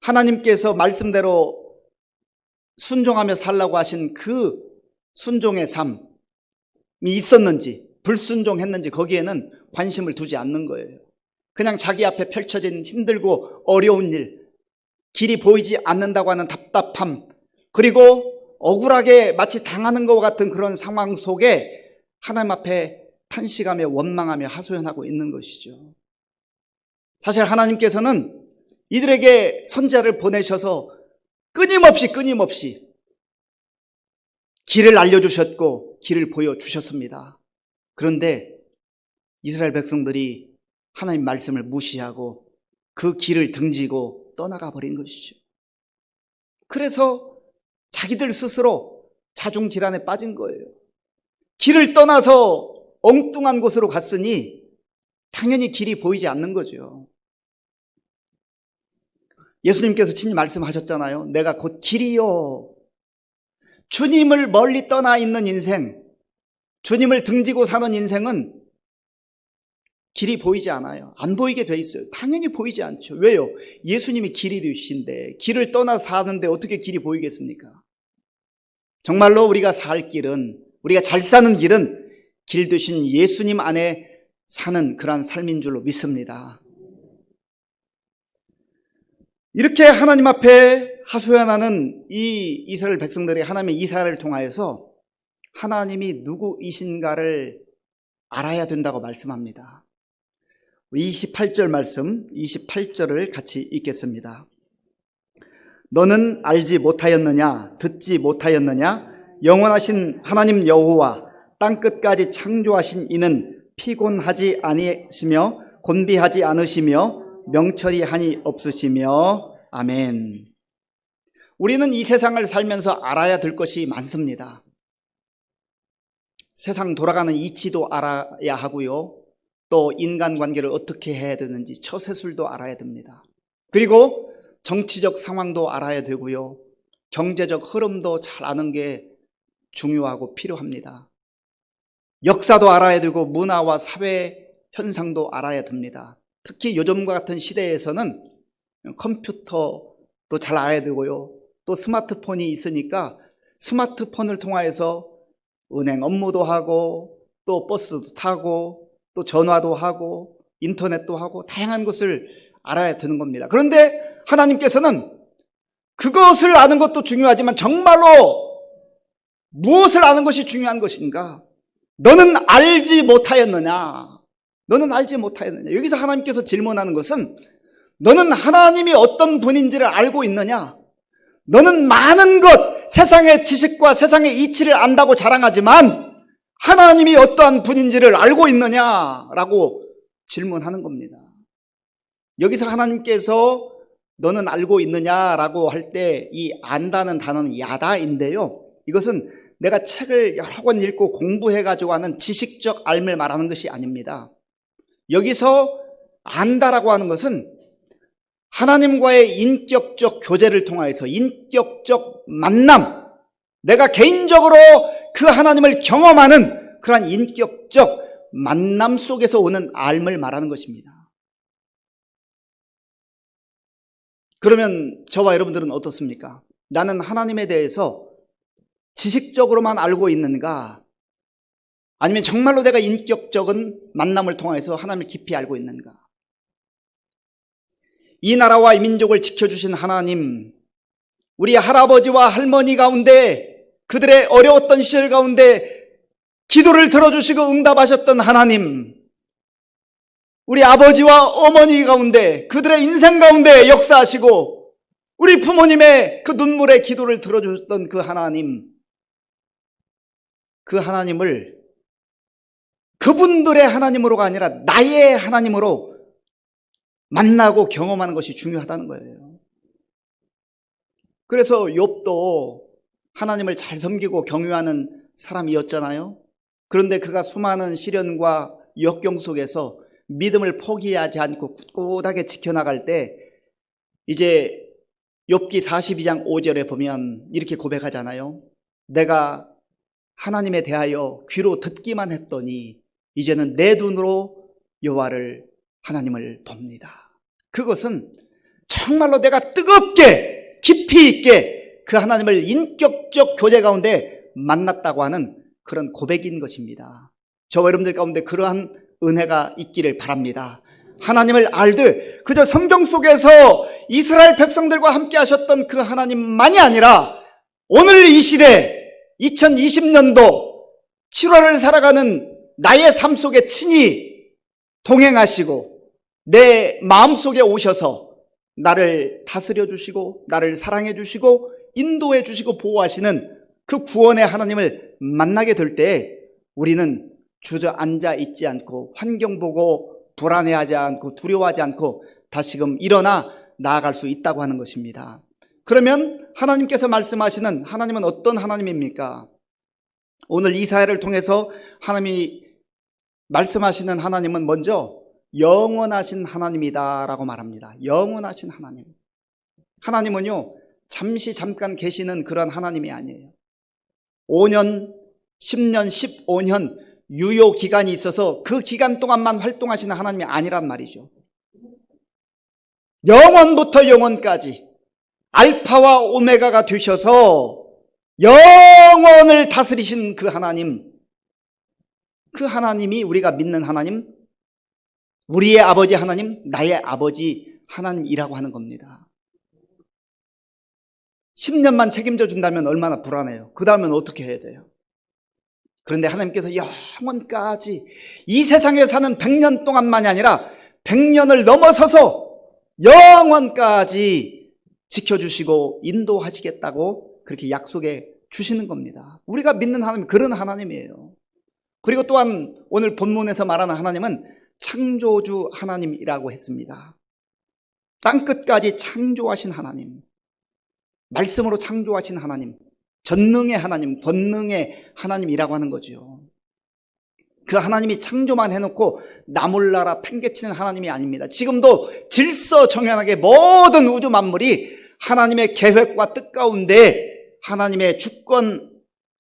하나님께서 말씀대로 순종하며 살라고 하신 그 순종의 삶이 있었는지, 불순종했는지 거기에는 관심을 두지 않는 거예요. 그냥 자기 앞에 펼쳐진 힘들고 어려운 일, 길이 보이지 않는다고 하는 답답함, 그리고 억울하게 마치 당하는 것과 같은 그런 상황 속에 하나님 앞에 탄식하며 원망하며 하소연하고 있는 것이죠. 사실 하나님께서는 이들에게 선지자를 보내셔서 끊임없이 길을 알려주셨고 길을 보여주셨습니다. 그런데 이스라엘 백성들이 하나님 말씀을 무시하고 그 길을 등지고 떠나가 버린 것이죠. 그래서 자기들 스스로 자중질환에 빠진 거예요. 길을 떠나서 엉뚱한 곳으로 갔으니 당연히 길이 보이지 않는 거죠. 예수님께서 친히 말씀하셨잖아요. 내가 곧 길이요. 주님을 멀리 떠나 있는 인생, 주님을 등지고 사는 인생은 길이 보이지 않아요. 안 보이게 돼 있어요. 당연히 보이지 않죠. 왜요? 예수님이 길이 되신데, 길을 떠나 사는데 어떻게 길이 보이겠습니까? 정말로 우리가 살 길은, 우리가 잘 사는 길은 길 되신 예수님 안에 사는 그러한 삶인 줄로 믿습니다. 이렇게 하나님 앞에 하소연하는 이 이스라엘 백성들이 하나님의 이사야를 통하여서 하나님이 누구이신가를 알아야 된다고 말씀합니다. 28절 말씀, 28절을 같이 읽겠습니다. 너는 알지 못하였느냐? 듣지 못하였느냐? 영원하신 하나님 여호와 땅끝까지 창조하신 이는 피곤하지 아니시며 곤비하지 않으시며 명철이 한이 없으시며. 아멘. 우리는 이 세상을 살면서 알아야 될 것이 많습니다. 세상 돌아가는 이치도 알아야 하고요. 또 인간관계를 어떻게 해야 되는지 처세술도 알아야 됩니다. 그리고 정치적 상황도 알아야 되고요. 경제적 흐름도 잘 아는 게 중요하고 필요합니다. 역사도 알아야 되고 문화와 사회 현상도 알아야 됩니다. 특히 요즘과 같은 시대에서는 컴퓨터도 잘 알아야 되고요. 또 스마트폰이 있으니까 스마트폰을 통해서 은행 업무도 하고 또 버스도 타고 또 전화도 하고 인터넷도 하고 다양한 것을 알아야 되는 겁니다. 그런데 하나님께서는 그것을 아는 것도 중요하지만 정말로 무엇을 아는 것이 중요한 것인가? 너는 알지 못하였느냐? 너는 알지 못하였느냐? 여기서 하나님께서 질문하는 것은 너는 하나님이 어떤 분인지를 알고 있느냐? 너는 많은 것, 세상의 지식과 세상의 이치를 안다고 자랑하지만 하나님이 어떠한 분인지를 알고 있느냐라고 질문하는 겁니다. 여기서 하나님께서 너는 알고 있느냐라고 할 때 이 안다는 단어는 야다인데요. 이것은 내가 책을 여러 권 읽고 공부해가지고 하는 지식적 알을 말하는 것이 아닙니다. 여기서 안다라고 하는 것은 하나님과의 인격적 교제를 통해서 인격적 만남, 내가 개인적으로 그 하나님을 경험하는 그러한 인격적 만남 속에서 오는 알을 말하는 것입니다. 그러면 저와 여러분들은 어떻습니까? 나는 하나님에 대해서 지식적으로만 알고 있는가? 아니면 정말로 내가 인격적인 만남을 통해서 하나님을 깊이 알고 있는가? 이 나라와 이 민족을 지켜주신 하나님, 우리 할아버지와 할머니 가운데 그들의 어려웠던 시절 가운데 기도를 들어주시고 응답하셨던 하나님, 우리 아버지와 어머니 가운데 그들의 인생 가운데 역사하시고 우리 부모님의 그 눈물의 기도를 들어주셨던 그 하나님, 그 하나님을 그분들의 하나님으로가 아니라 나의 하나님으로 만나고 경험하는 것이 중요하다는 거예요. 그래서 욥도 하나님을 잘 섬기고 경유하는 사람이었잖아요. 그런데 그가 수많은 시련과 역경 속에서 믿음을 포기하지 않고 꿋꿋하게 지켜나갈 때 이제 욥기 42장 5절에 보면 이렇게 고백하잖아요. 내가 하나님에 대하여 귀로 듣기만 했더니 이제는 내 눈으로 여호와를 하나님을 봅니다. 그것은 정말로 내가 뜨겁게 깊이 있게 그 하나님을 인격적 교제 가운데 만났다고 하는 그런 고백인 것입니다. 저와 여러분들 가운데 그러한 은혜가 있기를 바랍니다. 하나님을 알되 그저 성경 속에서 이스라엘 백성들과 함께 하셨던 그 하나님만이 아니라 오늘 이 시대 2020년도 7월을 살아가는 나의 삶 속에 친히 동행하시고 내 마음속에 오셔서 나를 다스려 주시고 나를 사랑해 주시고 인도해 주시고 보호하시는 그 구원의 하나님을 만나게 될 때 우리는 주저앉아 있지 않고 환경 보고 불안해하지 않고 두려워하지 않고 다시금 일어나 나아갈 수 있다고 하는 것입니다. 그러면 하나님께서 말씀하시는 하나님은 어떤 하나님입니까? 오늘 이사야를 통해서 하나님이 말씀하시는 하나님은 먼저 영원하신 하나님이다라고 말합니다. 영원하신 하나님. 하나님은요, 잠깐 계시는 그런 하나님이 아니에요. 5년, 10년, 15년 유효 기간이 있어서 그 기간 동안만 활동하시는 하나님이 아니란 말이죠. 영원부터 영원까지 알파와 오메가가 되셔서 영원을 다스리신 그 하나님, 그 하나님이 우리가 믿는 하나님, 우리의 아버지 하나님, 나의 아버지 하나님이라고 하는 겁니다. 10년만 책임져 준다면 얼마나 불안해요. 그 다음엔 어떻게 해야 돼요? 그런데 하나님께서 영원까지 이 세상에 사는 100년 동안만이 아니라 100년을 넘어서서 영원까지 지켜주시고 인도하시겠다고 그렇게 약속해 주시는 겁니다. 우리가 믿는 하나님, 그런 하나님이에요. 그리고 또한 오늘 본문에서 말하는 하나님은 창조주 하나님이라고 했습니다. 땅끝까지 창조하신 하나님, 말씀으로 창조하신 하나님, 전능의 하나님, 권능의 하나님이라고 하는 거죠. 그 하나님이 창조만 해놓고 나 몰라라 팽개치는 하나님이 아닙니다. 지금도 질서정연하게 모든 우주 만물이 하나님의 계획과 뜻 가운데 하나님의 주권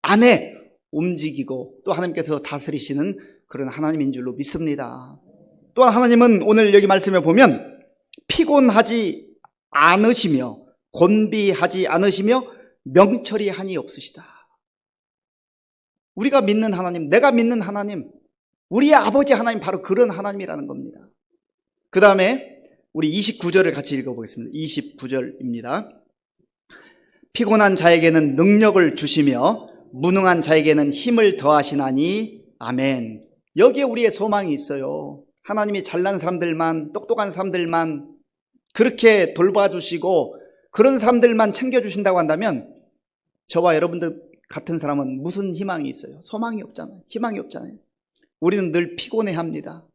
안에 움직이고 또 하나님께서 다스리시는 그런 하나님인 줄로 믿습니다. 또한 하나님은 오늘 여기 말씀에 보면 피곤하지 않으시며 곤비하지 않으시며 명철이 한이 없으시다. 우리가 믿는 하나님, 내가 믿는 하나님, 우리의 아버지 하나님, 바로 그런 하나님이라는 겁니다. 그 다음에 우리 29절을 같이 읽어보겠습니다. 29절입니다. 피곤한 자에게는 능력을 주시며 무능한 자에게는 힘을 더하시나니 아멘. 여기에 우리의 소망이 있어요. 하나님이 잘난 사람들만, 똑똑한 사람들만 그렇게 돌봐주시고 그런 사람들만 챙겨주신다고 한다면 저와 여러분들 같은 사람은 무슨 희망이 있어요? 소망이 없잖아요. 희망이 없잖아요. 우리는 늘 피곤해합니다.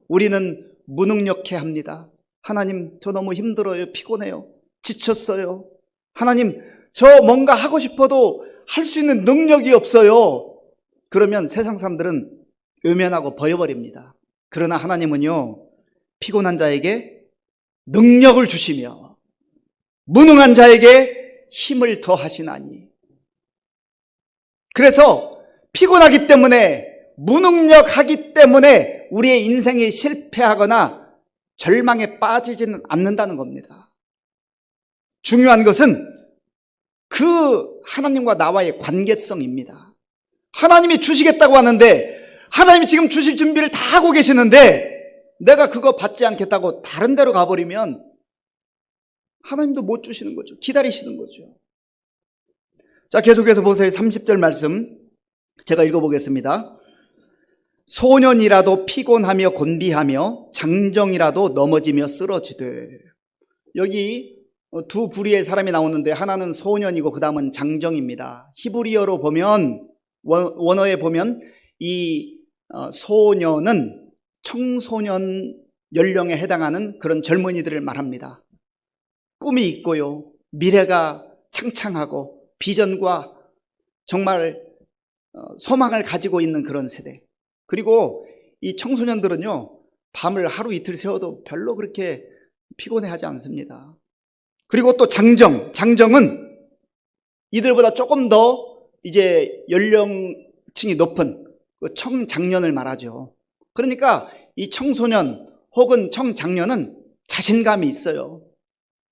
우리는 무능력해합니다. 하나님, 저 너무 힘들어요. 피곤해요. 지쳤어요. 하나님, 저 뭔가 하고 싶어도 할 수 있는 능력이 없어요. 그러면 세상 사람들은 외면하고 버려버립니다. 그러나 하나님은요, 피곤한 자에게 능력을 주시며 무능한 자에게 힘을 더하시나니. 그래서 피곤하기 때문에, 무능력하기 때문에 우리의 인생이 실패하거나 절망에 빠지지는 않는다는 겁니다. 중요한 것은 그 하나님과 나와의 관계성입니다. 하나님이 주시겠다고 하는데, 하나님이 지금 주실 준비를 다 하고 계시는데 내가 그거 받지 않겠다고 다른 데로 가버리면 하나님도 못 주시는 거죠. 기다리시는 거죠. 자, 계속해서 보세요. 30절 말씀 제가 읽어보겠습니다. 소년이라도 피곤하며 곤비하며 장정이라도 넘어지며 쓰러지되. 여기 두 부류의 사람이 나오는데 하나는 소년이고 그 다음은 장정입니다. 히브리어로 보면, 원어에 보면 이 소년은 청소년 연령에 해당하는 그런 젊은이들을 말합니다. 꿈이 있고요, 미래가 창창하고 비전과 정말 소망을 가지고 있는 그런 세대. 그리고 이 청소년들은요, 밤을 하루 이틀 새워도 별로 그렇게 피곤해하지 않습니다. 그리고 또 장정은 이들보다 조금 더 이제 연령층이 높은 그 청장년을 말하죠. 그러니까 이 청소년 혹은 청장년은 자신감이 있어요.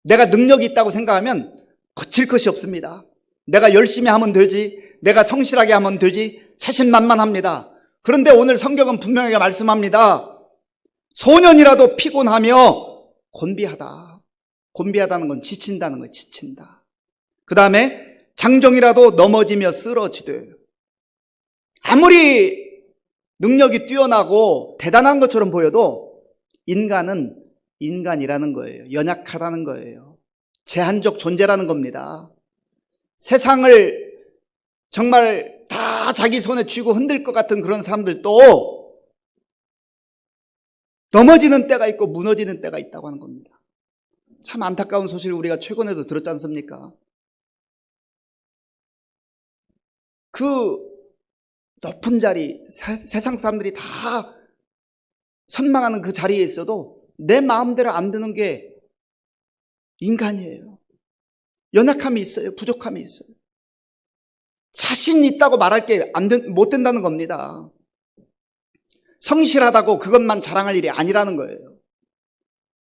내가 능력이 있다고 생각하면 거칠 것이 없습니다. 내가 열심히 하면 되지, 내가 성실하게 하면 되지, 자신만만합니다. 그런데 오늘 성경은 분명하게 말씀합니다. 소년이라도 피곤하며 곤비하다. 곤비하다는 건 지친다는 거예요. 지친다. 그 다음에 장정이라도 넘어지며 쓰러지되. 아무리 능력이 뛰어나고 대단한 것처럼 보여도 인간은 인간이라는 거예요. 연약하다는 거예요. 제한적 존재라는 겁니다. 세상을 정말 다 자기 손에 쥐고 흔들 것 같은 그런 사람들도 넘어지는 때가 있고 무너지는 때가 있다고 하는 겁니다. 참 안타까운 소식을 우리가 최근에도 들었지 않습니까? 그 높은 자리, 세상 사람들이 다 선망하는 그 자리에 있어도 내 마음대로 안 되는 게 인간이에요. 연약함이 있어요. 부족함이 있어요. 자신 있다고 말할 게 못 된다는 겁니다. 성실하다고 그것만 자랑할 일이 아니라는 거예요.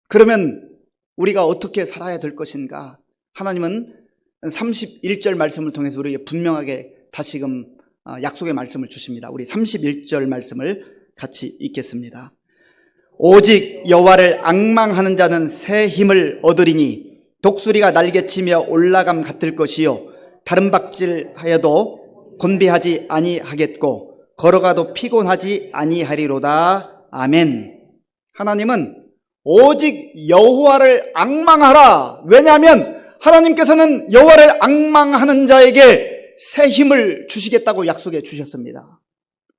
그러면 우리가 어떻게 살아야 될 것인가? 하나님은 31절 말씀을 통해서 우리에게 분명하게 다시금 약속의 말씀을 주십니다. 우리 31절 말씀을 같이 읽겠습니다. 오직 여호와를 앙망하는 자는 새 힘을 얻으리니 독수리가 날개치며 올라감 같을 것이요 다른 박질하여도 곤비하지 아니하겠고 걸어가도 피곤하지 아니하리로다. 아멘. 하나님은 오직 여호와를 앙망하라. 왜냐하면 하나님께서는 여호와를 앙망하는 자에게 새 힘을 주시겠다고 약속해 주셨습니다.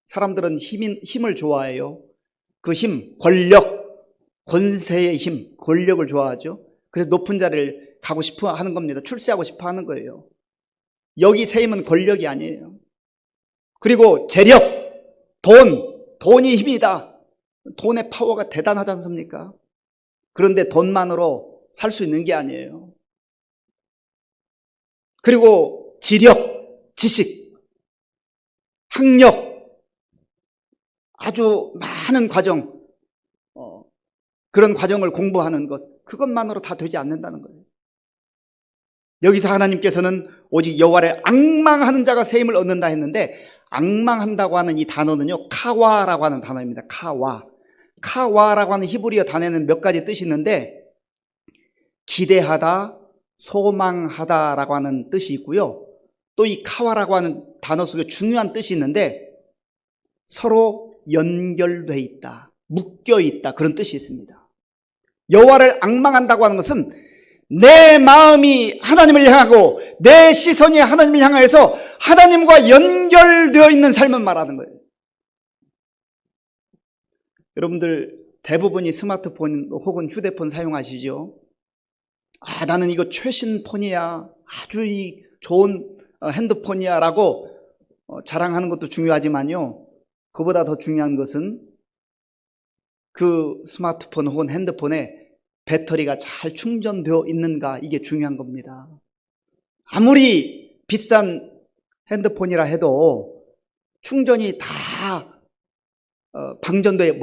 사람들은 힘을 좋아해요. 그 힘, 권력, 권세의 힘, 권력을 좋아하죠. 그래서 높은 자리를 가고 싶어 하는 겁니다. 출세하고 싶어 하는 거예요. 여기 새 힘은 권력이 아니에요. 그리고 재력, 돈이 힘이다. 돈의 파워가 대단하지 않습니까? 그런데 돈만으로 살 수 있는 게 아니에요. 그리고 지력, 지식, 학력, 아주 많은 과정, 그런 과정을 공부하는 것, 그것만으로 다 되지 않는다는 거예요. 여기서 하나님께서는 오직 여호와를 앙망하는 자가 새 힘을 얻는다 했는데, 앙망한다고 하는 이 단어는요, 카와라고 하는 단어입니다. 카와라고 하는 히브리어 단어에는 몇 가지 뜻이 있는데, 기대하다, 소망하다라고 하는 뜻이 있고요. 또 이 카와라고 하는 단어 속에 중요한 뜻이 있는데, 서로 연결돼 있다, 묶여 있다, 그런 뜻이 있습니다. 여호와를 앙망한다고 하는 것은 내 마음이 하나님을 향하고 내 시선이 하나님을 향해서 하나님과 연결되어 있는 삶을 말하는 거예요. 여러분들 대부분이 스마트폰 혹은 휴대폰 사용하시죠? 나는 이거 최신 폰이야, 아주 좋은 핸드폰이야 라고 자랑하는 것도 중요하지만요, 그보다 더 중요한 것은 그 스마트폰 혹은 핸드폰에 배터리가 잘 충전되어 있는가, 이게 중요한 겁니다. 아무리 비싼 핸드폰이라 해도 충전이 다 방전돼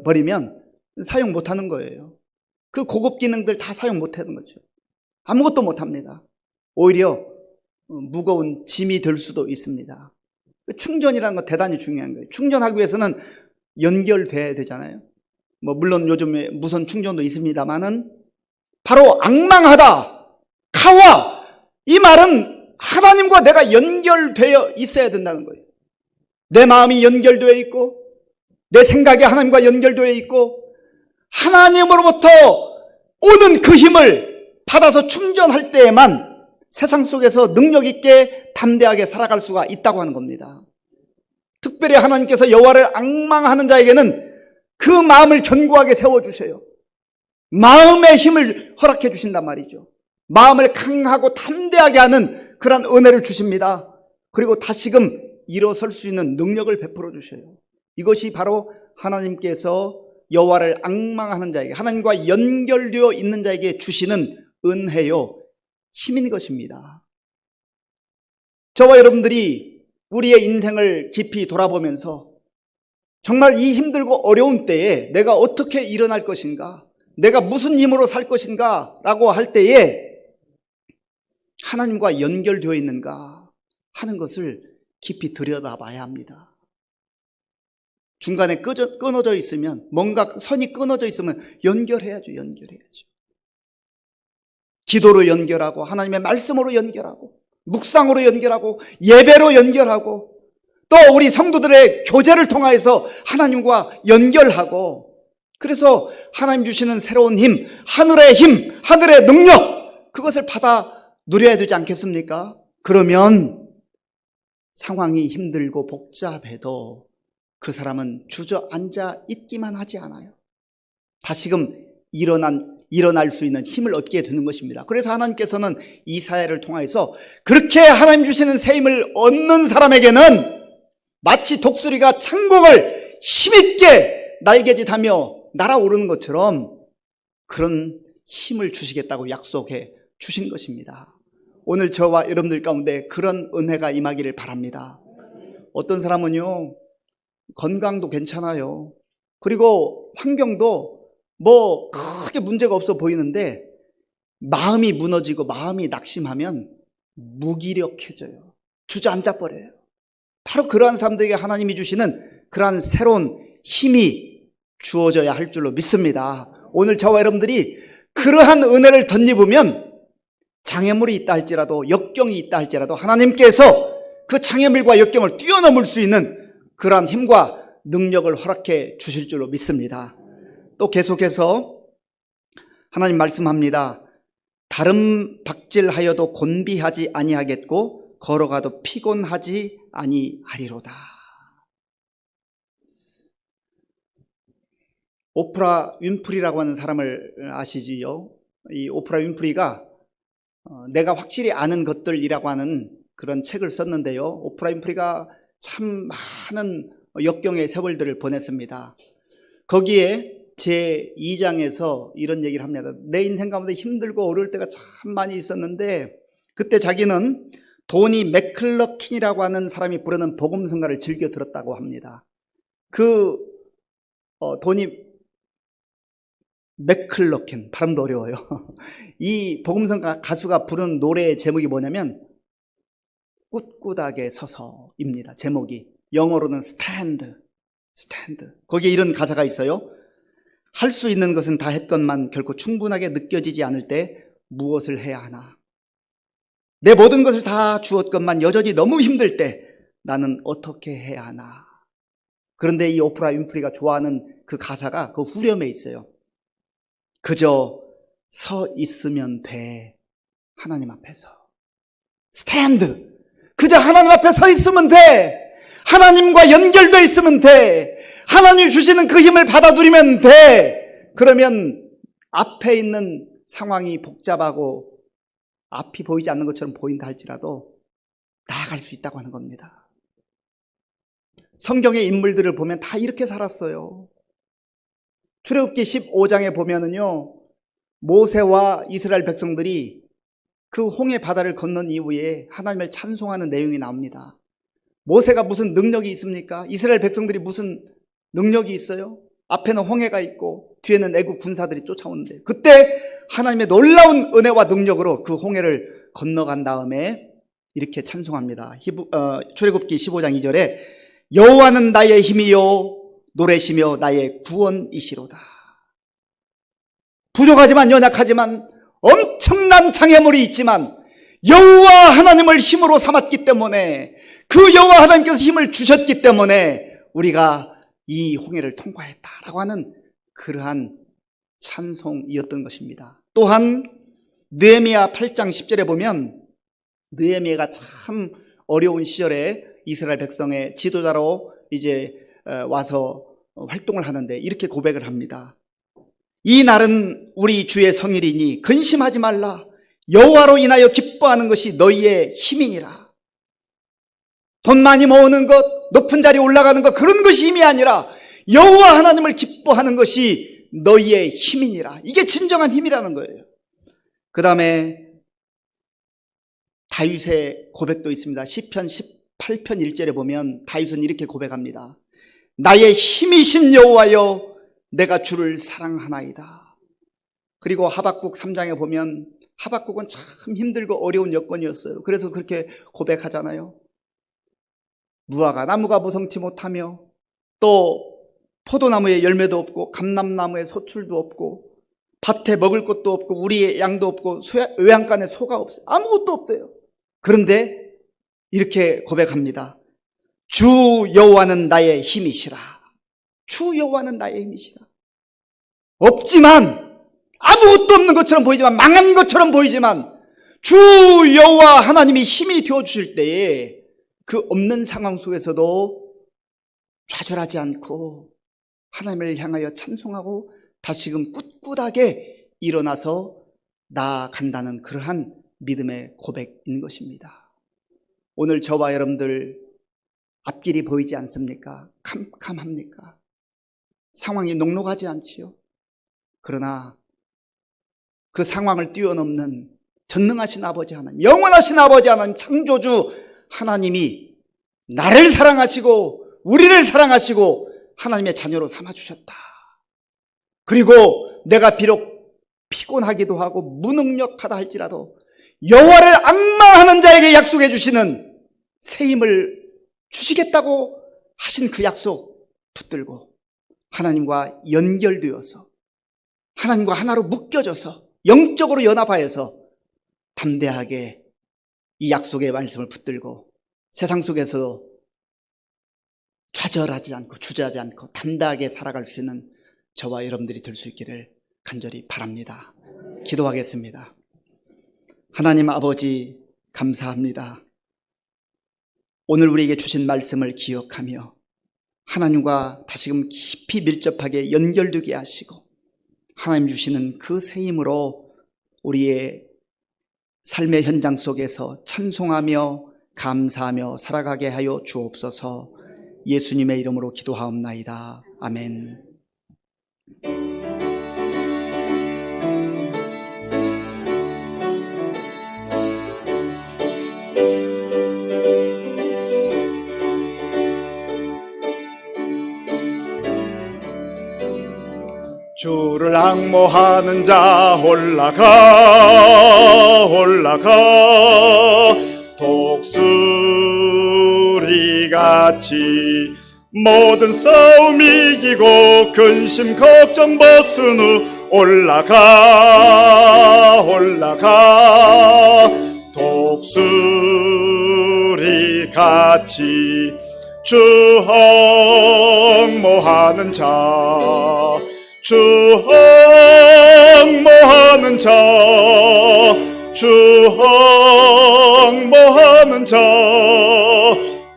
버리면 사용 못하는 거예요. 그 고급 기능들 다 사용 못하는 거죠. 아무것도 못합니다. 오히려 무거운 짐이 될 수도 있습니다. 충전이라는 건 대단히 중요한 거예요. 충전하기 위해서는 연결돼야 되잖아요. 물론 요즘에 무선 충전도 있습니다만은 바로 앙망하다, 카와, 이 말은 하나님과 내가 연결되어 있어야 된다는 거예요. 내 마음이 연결되어 있고 내 생각이 하나님과 연결되어 있고 하나님으로부터 오는 그 힘을 받아서 충전할 때에만 세상 속에서 능력 있게 담대하게 살아갈 수가 있다고 하는 겁니다. 특별히 하나님께서 여호와를 앙망하는 자에게는 그 마음을 견고하게 세워주셔요. 마음의 힘을 허락해 주신단 말이죠. 마음을 강하고 담대하게 하는 그런 은혜를 주십니다. 그리고 다시금 일어설 수 있는 능력을 베풀어 주셔요. 이것이 바로 하나님께서 여호와를 앙망하는 자에게, 하나님과 연결되어 있는 자에게 주시는 은혜요, 힘인 것입니다. 저와 여러분들이 우리의 인생을 깊이 돌아보면서 정말 이 힘들고 어려운 때에 내가 어떻게 일어날 것인가, 내가 무슨 힘으로 살 것인가 라고 할 때에 하나님과 연결되어 있는가 하는 것을 깊이 들여다봐야 합니다. 중간에 끊어져 있으면, 뭔가 선이 끊어져 있으면 연결해야죠. 기도로 연결하고, 하나님의 말씀으로 연결하고, 묵상으로 연결하고, 예배로 연결하고, 또 우리 성도들의 교제를 통하여서 하나님과 연결하고, 그래서 하나님 주시는 새로운 힘, 하늘의 능력, 그것을 받아 누려야 되지 않겠습니까? 그러면 상황이 힘들고 복잡해도 그 사람은 주저앉아 있기만 하지 않아요. 다시금 일어날 수 있는 힘을 얻게 되는 것입니다. 그래서 하나님께서는 이사야를 통해서 그렇게 하나님 주시는 새 힘을 얻는 사람에게는 마치 독수리가 창공을 힘있게 날개짓하며 날아오르는 것처럼 그런 힘을 주시겠다고 약속해 주신 것입니다. 오늘 저와 여러분들 가운데 그런 은혜가 임하기를 바랍니다. 어떤 사람은요, 건강도 괜찮아요. 그리고 환경도 뭐 크게 문제가 없어 보이는데 마음이 무너지고 마음이 낙심하면 무기력해져요. 주저앉아 버려요. 바로 그러한 사람들에게 하나님이 주시는 그러한 새로운 힘이 주어져야 할 줄로 믿습니다. 오늘 저와 여러분들이 그러한 은혜를 덧입으면 장애물이 있다 할지라도, 역경이 있다 할지라도 하나님께서 그 장애물과 역경을 뛰어넘을 수 있는 그러한 힘과 능력을 허락해 주실 줄로 믿습니다. 또 계속해서 하나님 말씀합니다. 다름 박질하여도 곤비하지 아니하겠고 걸어가도 피곤하지 아니하리로다. 오프라 윈프리라고 하는 사람을 아시지요? 이 오프라 윈프리가 내가 확실히 아는 것들이라고 하는 그런 책을 썼는데요. 오프라 윈프리가 참 많은 역경의 세월들을 보냈습니다. 거기에 제 2장에서 이런 얘기를 합니다. 내 인생 가운데 힘들고 어려울 때가 참 많이 있었는데 그때 자기는 도니 맥클러킨이라고 하는 사람이 부르는 복음성가를 즐겨 들었다고 합니다. 그 도니 맥클러킨, 발음도 어려워요. 이 복음성가 가수가 부르는 노래의 제목이 뭐냐면 꿋꿋하게 서서입니다. 제목이 영어로는 스탠드. 거기에 이런 가사가 있어요. 할 수 있는 것은 다 했건만 결코 충분하게 느껴지지 않을 때 무엇을 해야 하나? 내 모든 것을 다 주었건만 여전히 너무 힘들 때 나는 어떻게 해야 하나? 그런데 이 오프라 윈프리가 좋아하는 그 가사가 그 후렴에 있어요. 그저 서 있으면 돼. 하나님 앞에서. 스탠드. 그저 하나님 앞에 서 있으면 돼. 하나님과 연결되어 있으면 돼. 하나님 주시는 그 힘을 받아 누리면 돼. 그러면 앞에 있는 상황이 복잡하고 앞이 보이지 않는 것처럼 보인다 할지라도 나아갈 수 있다고 하는 겁니다. 성경의 인물들을 보면 다 이렇게 살았어요. 출애굽기 15장에 보면은요, 모세와 이스라엘 백성들이 그 홍해 바다를 건넌 이후에 하나님을 찬송하는 내용이 나옵니다. 모세가 무슨 능력이 있습니까? 이스라엘 백성들이 무슨 능력이 있어요? 앞에는 홍해가 있고 뒤에는 애국 군사들이 쫓아오는데 그때 하나님의 놀라운 은혜와 능력으로 그 홍해를 건너간 다음에 이렇게 찬송합니다. 출애굽기 15장 2절에 여호와는 나의 힘이요 노래시며 나의 구원이시로다. 부족하지만 연약하지만 엄청난 장애물이 있지만 여호와 하나님을 힘으로 삼았기 때문에, 그 여호와 하나님께서 힘을 주셨기 때문에 우리가 이 홍해를 통과했다라고 하는 그러한 찬송이었던 것입니다. 또한 느헤미야 8장 10절에 보면 느헤미야가 참 어려운 시절에 이스라엘 백성의 지도자로 이제 와서 활동을 하는데 이렇게 고백을 합니다. 이 날은 우리 주의 성일이니 근심하지 말라. 여호와로 인하여 기뻐하는 것이 너희의 힘이니라. 돈 많이 모으는 것, 높은 자리에 올라가는 것, 그런 것이 힘이 아니라 여호와 하나님을 기뻐하는 것이 너희의 힘이니라. 이게 진정한 힘이라는 거예요. 그 다음에 다윗의 고백도 있습니다. 시편 18편 1절에 보면 다윗은 이렇게 고백합니다. 나의 힘이신 여호와여, 내가 주를 사랑하나이다. 그리고 하박국 3장에 보면 하박국은 참 힘들고 어려운 여건이었어요. 그래서 그렇게 고백하잖아요. 무화과 나무가 무성치 못하며, 또 포도나무에 열매도 없고 감람나무에 소출도 없고 밭에 먹을 것도 없고 우리의 양도 없고 외양간에 소가 없어요. 아무것도 없대요. 그런데 이렇게 고백합니다. 주 여호와는 나의 힘이시라. 주 여호와는 나의 힘이시라. 없지만, 아무것도 없는 것처럼 보이지만, 망한 것처럼 보이지만 주 여호와 하나님이 힘이 되어주실 때에 그 없는 상황 속에서도 좌절하지 않고 하나님을 향하여 찬송하고 다시금 꿋꿋하게 일어나서 나아간다는 그러한 믿음의 고백인 것입니다. 오늘 저와 여러분들 앞길이 보이지 않습니까? 캄캄합니까? 상황이 녹록하지 않지요? 그러나 그 상황을 뛰어넘는 전능하신 아버지 하나님, 영원하신 아버지 하나님, 창조주 하나님이 나를 사랑하시고 우리를 사랑하시고 하나님의 자녀로 삼아주셨다. 그리고 내가 비록 피곤하기도 하고 무능력하다 할지라도 여호와를 앙망하는 자에게 약속해 주시는 새 힘을 주시겠다고 하신 그 약속 붙들고 하나님과 연결되어서 하나님과 하나로 묶여져서 영적으로 연합하여서 담대하게 이 약속의 말씀을 붙들고 세상 속에서 좌절하지 않고 주저하지 않고 담대하게 살아갈 수 있는 저와 여러분들이 될 수 있기를 간절히 바랍니다. 기도하겠습니다. 하나님 아버지, 감사합니다. 오늘 우리에게 주신 말씀을 기억하며 하나님과 다시금 깊이 밀접하게 연결되게 하시고 하나님 주시는 그 새 힘으로 우리의 삶의 현장 속에서 찬송하며 감사하며 살아가게 하여 주옵소서. 예수님의 이름으로 기도하옵나이다. 아멘. 주를 앙모하는 자 올라가 올라가 독수리같이 모든 싸움 이기고 근심 걱정 벗은 후 올라가 올라가 독수리같이 주 앙모하는 자 주 앙모하는 자, 주 앙모하는 자,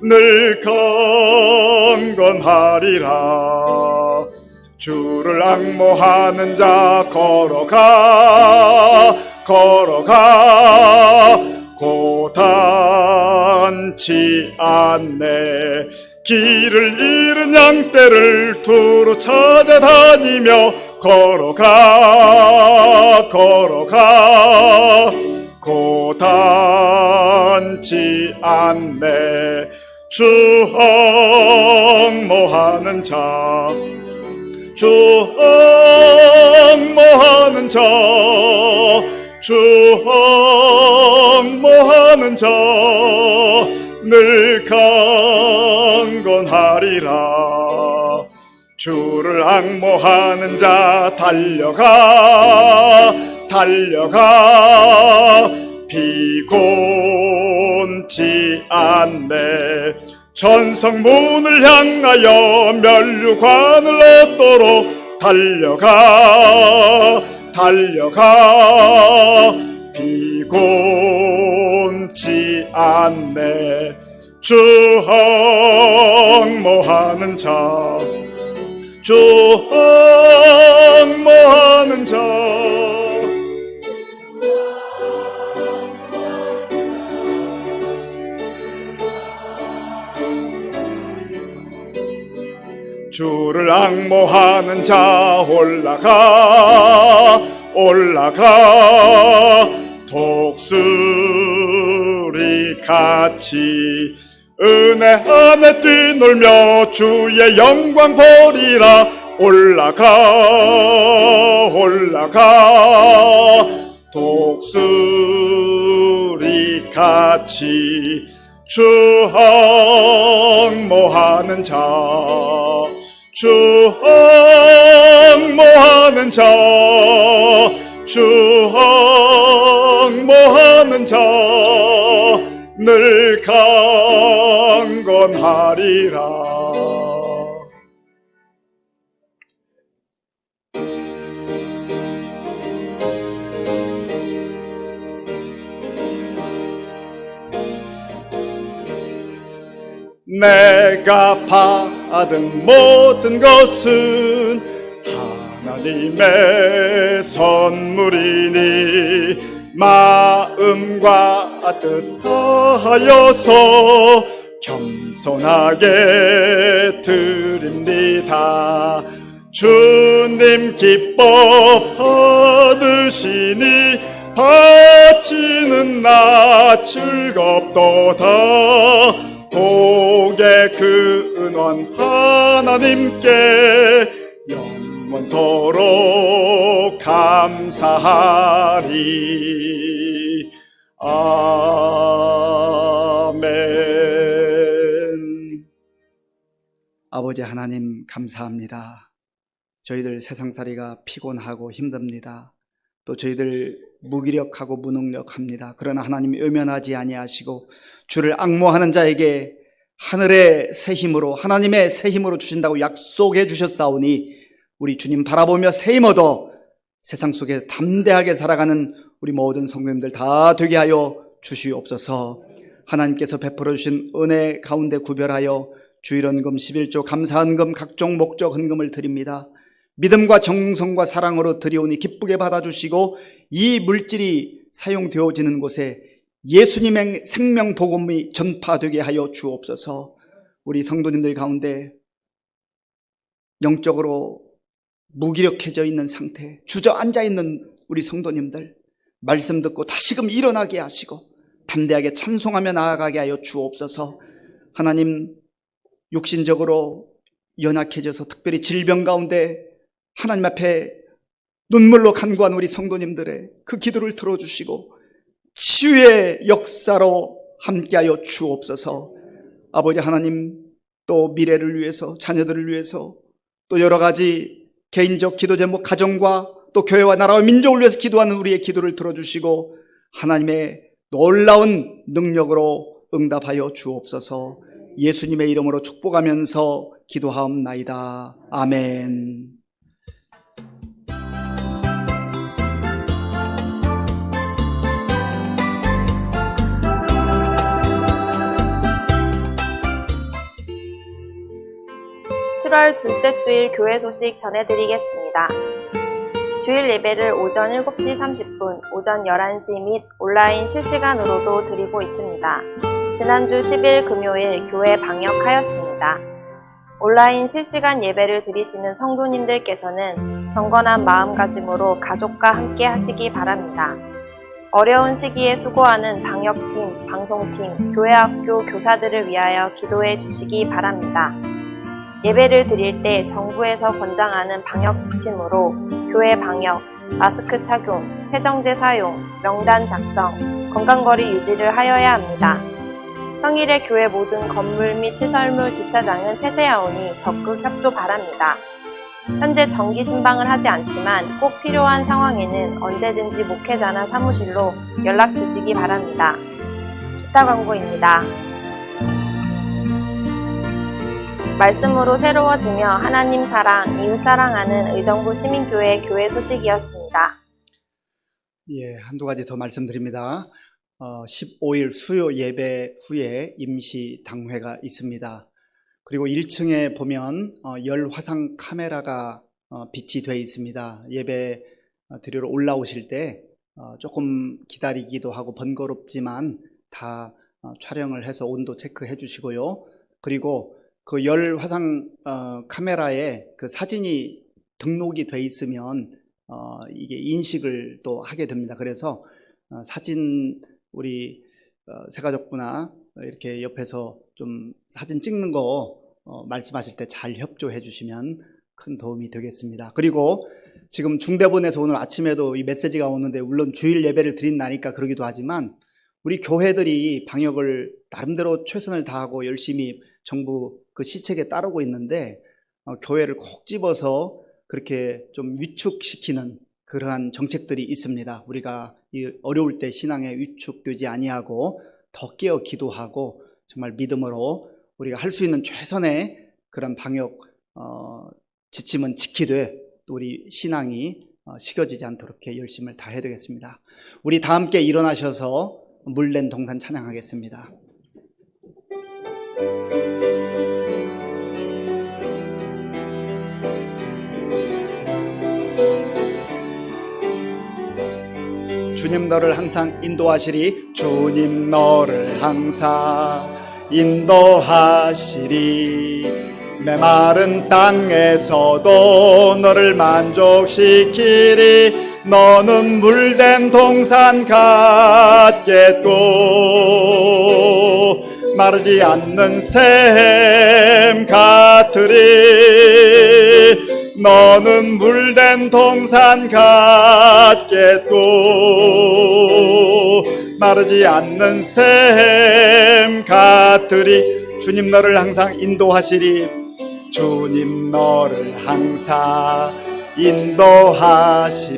늘 강건하리라. 주를 앙모하는 자 걸어가 걸어가 고단치 않네. 길을 잃은 양떼를 두루 찾아다니며 걸어가 걸어가 고단치 않네. 주 앙모하는 자, 주 앙모하는 자, 주 앙모하는 자, 늘 강건하리라. 주를 앙모하는 자 달려가 달려가 피곤치 않네. 천성문을 향하여 면류관을 얻도록 달려가 피곤치 않네. 주 항모하는 자, 주 항모하는 자. 주를 앙모하는 자 올라가 독수리 같이 은혜 안에 뛰놀며 주의 영광 보리라. 올라가 독수리 같이 주 항모하는 자, 주 항모하는 자, 주 항모하는 자 늘 강건하리라. 내가 받은 모든 것은 하나님의 선물이니 마음과 뜻 다하여서 겸손하게 드립니다. 주님 기뻐 받으시니 바치는 나 즐겁도다. 복의 근원 하나님께 영원토록 감사하리. 아멘. 아버지 하나님 감사합니다. 저희들 세상살이가 피곤하고 힘듭니다. 또 저희들 무기력하고 무능력합니다. 그러나 하나님이 외면하지 아니하시고 주를 앙모하는 자에게 하늘의 새 힘으로, 하나님의 새 힘으로 주신다고 약속해 주셨사오니 우리 주님 바라보며 새 힘 얻어 세상 속에 담대하게 살아가는 우리 모든 성도님들 다 되게 하여 주시옵소서. 하나님께서 베풀어 주신 은혜 가운데 구별하여 주일헌금 11조 감사헌금 각종 목적 헌금을 드립니다. 믿음과 정성과 사랑으로 드리오니 기쁘게 받아주시고 이 물질이 사용되어지는 곳에 예수님의 생명 복음이 전파되게 하여 주옵소서. 우리 성도님들 가운데 영적으로 무기력해져 있는 상태, 주저앉아 있는 우리 성도님들 말씀 듣고 다시금 일어나게 하시고 담대하게 찬송하며 나아가게 하여 주옵소서. 하나님, 육신적으로 연약해져서 특별히 질병 가운데 하나님 앞에 눈물로 간구한 우리 성도님들의 그 기도를 들어주시고 치유의 역사로 함께하여 주옵소서. 아버지 하나님, 또 미래를 위해서, 자녀들을 위해서, 또 여러 가지 개인적 기도 제목, 가정과 또 교회와 나라와 민족을 위해서 기도하는 우리의 기도를 들어주시고 하나님의 놀라운 능력으로 응답하여 주옵소서. 예수님의 이름으로 축복하면서 기도하옵나이다. 아멘. (7월) 둘째 주일 교회 소식 전해드리겠습니다. 주일 예배를 오전 7시 30분, 오전 11시 및 온라인 실시간으로도 드리고 있습니다. 지난주 10일 금요일 교회 방역하였습니다. 온라인 실시간 예배를 드리시는 성도님들께서는 경건한 마음가짐으로 가족과 함께 하시기 바랍니다. 어려운 시기에 수고하는 방역팀, 방송팀, 교회학교 교사들을 위하여 기도해 주시기 바랍니다. 예배를 드릴 때 정부에서 권장하는 방역 지침으로 교회 방역, 마스크 착용, 세정제 사용, 명단 작성, 건강거리 유지를 하여야 합니다. 평일에 교회 모든 건물 및 시설물 주차장은 폐쇄하오니 적극 협조 바랍니다. 현재 정기 신방을 하지 않지만 꼭 필요한 상황에는 언제든지 목회자나 사무실로 연락 주시기 바랍니다. 기타 광고입니다. 말씀으로 새로워지며 하나님 사랑, 이웃 사랑하는 의정부 시민교회 교회 소식이었습니다. 예, 한두 가지 더 말씀드립니다. 15일 수요 예배 후에 임시 당회가 있습니다. 그리고 1층에 보면 열 화상 카메라가 비치되어 있습니다. 예배 드리러 올라오실 때 조금 기다리기도 하고 번거롭지만 다 촬영을 해서 온도 체크해 주시고요. 그리고 그 열 화상 카메라에 그 사진이 등록이 돼 있으면 이게 인식을 또 하게 됩니다. 그래서 사진 우리 새가족부나 이렇게 옆에서 좀 사진 찍는 거 말씀하실 때 잘 협조해 주시면 큰 도움이 되겠습니다. 그리고 지금 중대본에서 오늘 아침에도 이 메시지가 오는데, 물론 주일 예배를 드린다니까 그러기도 하지만 우리 교회들이 방역을 나름대로 최선을 다하고 열심히 정부 그 시책에 따르고 있는데 교회를 콕 집어서 그렇게 좀 위축시키는 그러한 정책들이 있습니다. 우리가 이 어려울 때 신앙에 위축되지 아니하고 더 깨어 기도하고 정말 믿음으로 우리가 할 수 있는 최선의 그런 방역 지침은 지키되 또 우리 신앙이 식어지지 않도록 이렇게 열심을 다해야 되겠습니다. 우리 다 함께 일어나셔서 물낸 동산 찬양하겠습니다. 주님 너를 항상 인도하시리. 주님 너를 항상 인도하시리. 메마른 땅에서도 너를 만족시키리. 너는 물된 동산 같겠고 마르지 않는 샘 같으리. 너는 물된 동산 같겠고 마르지 않는 샘 같으리. 주님 너를 항상 인도하시리. 주님 너를 항상 인도하시리.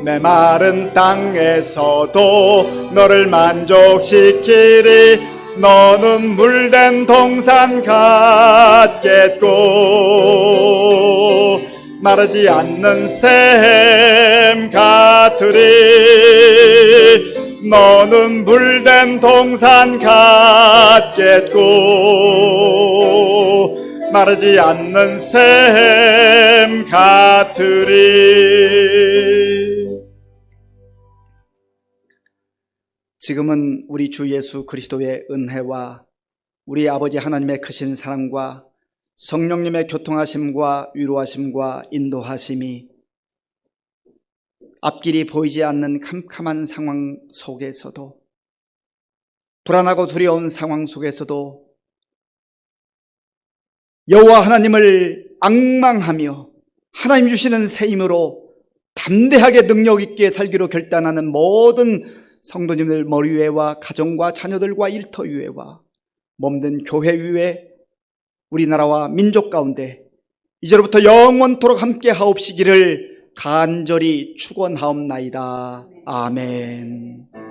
메마른 땅에서도 너를 만족시키리. 너는 물된 동산 같겠고 마르지 않는 샘 같으리. 너는 물된 동산 같겠고 마르지 않는 샘 같으리. 지금은 우리 주 예수 그리스도의 은혜와 우리 아버지 하나님의 크신 사랑과 성령님의 교통하심과 위로하심과 인도하심이 앞길이 보이지 않는 캄캄한 상황 속에서도, 불안하고 두려운 상황 속에서도 여호와 하나님을 앙망하며 하나님 주시는 새 힘으로 담대하게 능력 있게 살기로 결단하는 모든 성도님들 머리 위에와 가정과 자녀들과 일터 위에와 몸된 교회 위에 우리나라와 민족 가운데 이제로부터 영원토록 함께 하옵시기를 간절히 축원하옵나이다. 아멘.